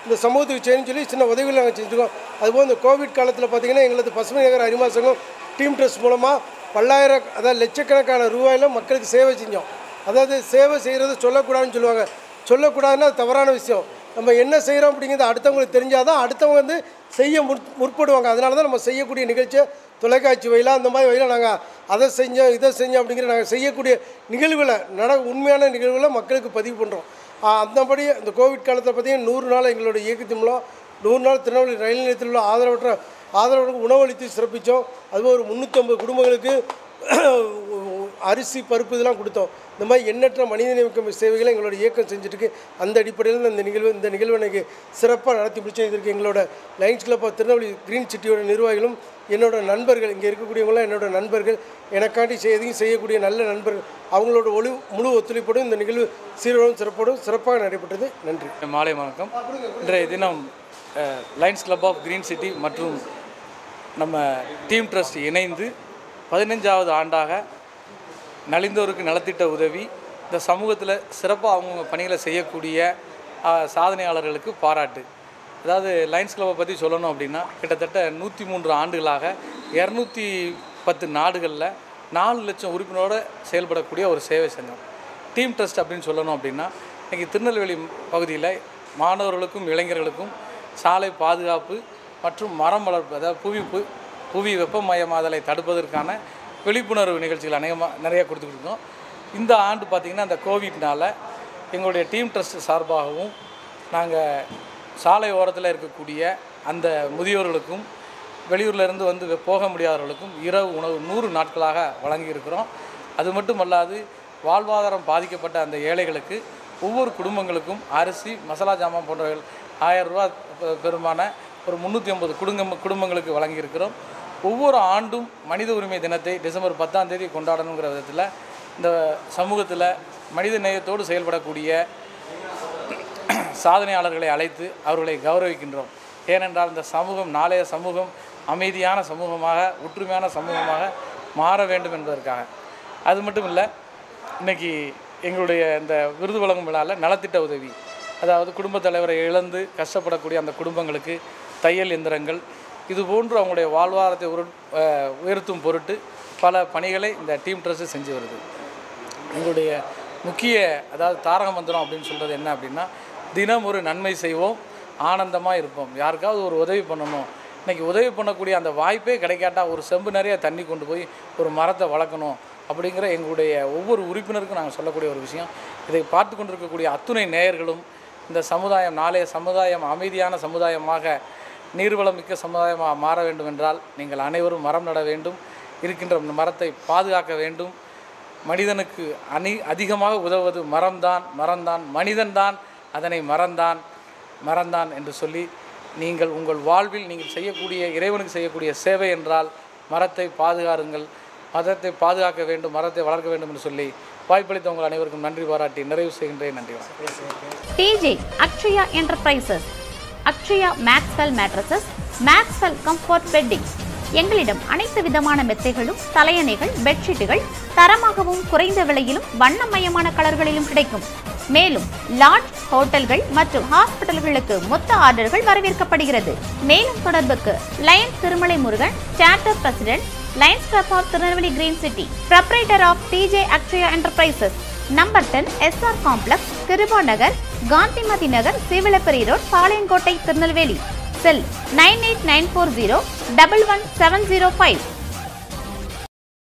இந்த சமூகத்துக்கு செய்யணும்னு சொல்லி சின்ன உதவிகள் நாங்கள் செஞ்சுருக்கோம். அதுபோல் இந்த கோவிட் காலத்தில் பார்த்திங்கன்னா எங்களது பசுமை நகர் அரிமா சங்கம் டீம் ட்ரஸ்ட் மூலமாக பல்லாயிரம் அதாவது லட்சக்கணக்கான ரூபாயில் மக்களுக்கு சேவை செஞ்சோம். அதாவது சேவை செய்கிறது சொல்லக்கூடாதுன்னு சொல்லுவாங்க. சொல்லக்கூடாதுன்னா அது தவறான விஷயம். நம்ம என்ன செய்கிறோம் அப்படிங்கிறது அடுத்தவங்களுக்கு தெரிஞ்சால் தான் அடுத்தவங்க வந்து செய்ய முற்படுவாங்க. அதனால தான் நம்ம செய்யக்கூடிய நிகழ்ச்சியை தொலைக்காட்சி வயலாக அந்த மாதிரி வயலாக நாங்கள் அதை செஞ்சோம் இதை செஞ்சோம் அப்படிங்கிற நாங்கள் செய்யக்கூடிய நிகழ்வுகளை உண்மையான நிகழ்வுகளை மக்களுக்கு பதிவு பண்ணுறோம். அந்தபடி இந்த கோவிட் காலத்தில் பார்த்திங்கன்னா 100 நாள் எங்களுடைய இயக்கத்தின் மூலம் 100 நாள் திருநெல்வேலி ரயில் நிலையத்தில் உள்ள ஆதரவர்களுக்கு உணவளித்து சிறப்பித்தோம். அதுபோல் ஒரு 350 குடும்பங்களுக்கு அரிசி பருப்பு இதெல்லாம் கொடுத்தோம். இந்த மாதிரி எண்ணற்ற மனிதநேய சேவைகளை எங்களோட இயக்கம் செஞ்சுட்டு அந்த அடிப்படையில் இந்த நிகழ்வு எனக்கு சிறப்பாக நடத்தி முடிச்சோம். இதற்கு எங்களோட Lions club of Tirunelveli green சிட்டியோட நிர்வாகிகளும் என்னோட நண்பர்கள் இங்கே இருக்கக்கூடியவங்களாம் என்னோட நண்பர்கள் எனக்காண்டி எதையும் செய்யக்கூடிய நல்ல நண்பர்கள் அவங்களோட முழு ஒத்துழைப்போடும் இந்த நிகழ்வு சீரோடும் சிறப்போடும் சிறப்பாக நடைபெற்றது. நன்றி. மாலை வணக்கம். இன்றைய தினம் lions club of green city மற்றும் நம்ம டீம் ட்ரஸ்ட் இணைந்து 15வது ஆண்டாக நலிந்தோருக்கு நலத்திட்ட உதவி இந்த சமூகத்தில் சிறப்பாக அவங்கவுங்க பணிகளை செய்யக்கூடிய சாதனையாளர்களுக்கு பாராட்டு. அதாவது லயன்ஸ் கிளப்பை பற்றி சொல்லணும் அப்படின்னா கிட்டத்தட்ட 103 ஆண்டுகளாக 210 நாடுகளில் 4 லட்சம் உறுப்பினரோடு செயல்படக்கூடிய ஒரு சேவை சங்கம். டீம் ட்ரஸ்ட் அப்படின்னு சொல்லணும் அப்படின்னா இன்றைக்கி திருநெல்வேலி பகுதியில் மாணவர்களுக்கும் இளைஞர்களுக்கும் சாலை பாதுகாப்பு மற்றும் மரம் வளர்ப்பு அதாவது புவி வெப்பமயமாதலை தடுப்பதற்கான விழிப்புணர்வு நிகழ்ச்சிகள் நிறைய கொடுத்துக்கிட்டு இருக்கோம். இந்த ஆண்டு பார்த்திங்கன்னா இந்த கோவிட்னால் எங்களுடைய டீம் ட்ரஸ்ட் சார்பாகவும் நாங்கள் சாலை ஓரத்தில் இருக்கக்கூடிய அந்த முதியோர்களுக்கும் வெளியூர்லேருந்து வந்து போக முடியாதவர்களுக்கும் இரவு உணவு 100 நாட்களாக வழங்கியிருக்கிறோம். அது மட்டும் அல்லாது வாழ்வாதாரம் பாதிக்கப்பட்ட அந்த ஏழைகளுக்கு ஒவ்வொரு குடும்பங்களுக்கும் அரிசி மசாலா ஜாமான் போன்றவர்கள் 1000 ரூபா பெருமான ஒரு 350 குடும்பங்களுக்கு வழங்கியிருக்கிறோம். ஒவ்வொரு ஆண்டும் மனித உரிமை தினத்தை டிசம்பர் 10ஆம் தேதி கொண்டாடணுங்கிற விதத்தில் இந்த சமூகத்தில் மனித நேயத்தோடு செயல்படக்கூடிய சாதனையாளர்களை அழைத்து அவர்களை கௌரவிக்கின்றோம். ஏனென்றால் இந்த சமூகம் நாளைய சமூகம் அமைதியான சமூகமாக ஒற்றுமையான சமூகமாக மாற வேண்டும் என்பதற்காக. அது மட்டும் இல்லை, இன்றைக்கி எங்களுடைய இந்த விருது வழங்கும் விழாவில் நலத்திட்ட உதவி அதாவது குடும்பத் தலைவரை இழந்து கஷ்டப்படக்கூடிய அந்த குடும்பங்களுக்கு தையல் எந்திரங்கள் இதுபோன்று அவங்களுடைய வாழ்வாதாரத்தை உயர்த்தும் பொருட்டு பல பணிகளை இந்த டீம் ட்ரஸ்ட் செஞ்சு வருது. எங்களுடைய முக்கிய அதாவது தாரக மந்திரம் அப்படின்னு சொல்கிறது என்ன அப்படின்னா, தினம் ஒரு நன்மை செய்வோம், ஆனந்தமாக இருப்போம். யாருக்காவது ஒரு உதவி பண்ணணும், இன்றைக்கி உதவி பண்ணக்கூடிய அந்த வாய்ப்பே கிடைக்காட்டா ஒரு செம்பு நிறைய தண்ணி கொண்டு போய் ஒரு மரத்தை வளர்க்கணும் அப்படிங்கிற எங்களுடைய ஒவ்வொரு உறுப்பினருக்கும் நாங்கள் சொல்லக்கூடிய ஒரு விஷயம். இதை பார்த்து கொண்டிருக்கக்கூடிய அத்துணை நேயர்களும் இந்த சமுதாயம் நாளைய சமுதாயம் அமைதியான சமுதாயமாக நீர்வளம் மிக்க சமுதாயமாக மாற வேண்டும் என்றால் நீங்கள் அனைவரும் மரம் நட வேண்டும், இருக்கின்ற மரத்தை பாதுகாக்க வேண்டும். மனிதனுக்கு அதிகமாக உதவுவது மரம்தான் மனிதன்தான் அதனை மறந்தான் என்று சொல்லி நீங்கள் உங்கள் வாழ்வில் நீங்கள் செய்யக்கூடிய இறைவனுக்கு செய்யக்கூடிய சேவை என்றால் மரத்தை பாதுகாருங்கள், மரத்தை பாதுகாக்க வேண்டும், மரத்தை வளர்க்க வேண்டும் என்று சொல்லி வாய்ப்பளித்த உங்கள் அனைவருக்கும் நன்றி பாராட்டி நிறைவு செய்கின்றேன். நன்றி. TJ Akshaya enterprises, Akshaya Maxwell mattresses, Maxwell comfort beddings. எங்களிடம் அனைத்து விதமான மெத்தைகளும் தலையணைகள் பெட்ஷீட்டுகள் தரமாகவும் குறைந்த விலையிலும் வண்ணமயமான கலர்களிலும் கிடைக்கும். மேலும் லாட்ஜ், ஹோட்டல்கள் மற்றும் ஹாஸ்பிட்டல்களுக்கு மொத்த ஆர்டர்கள் வரவேற்கப்படுகிறது. மேலும் தொடர்புக்கு Lions Thirumalai Murugan, charter president, Lions club of Tirunelveli green city, proprietor of TJ Akshaya enterprises, number 10 SR complex, Kiruba Nagar, Gandhimathi Nagar, Seevalaperi road, Palayamkottai, Tirunelveli. Cell 98940 11705.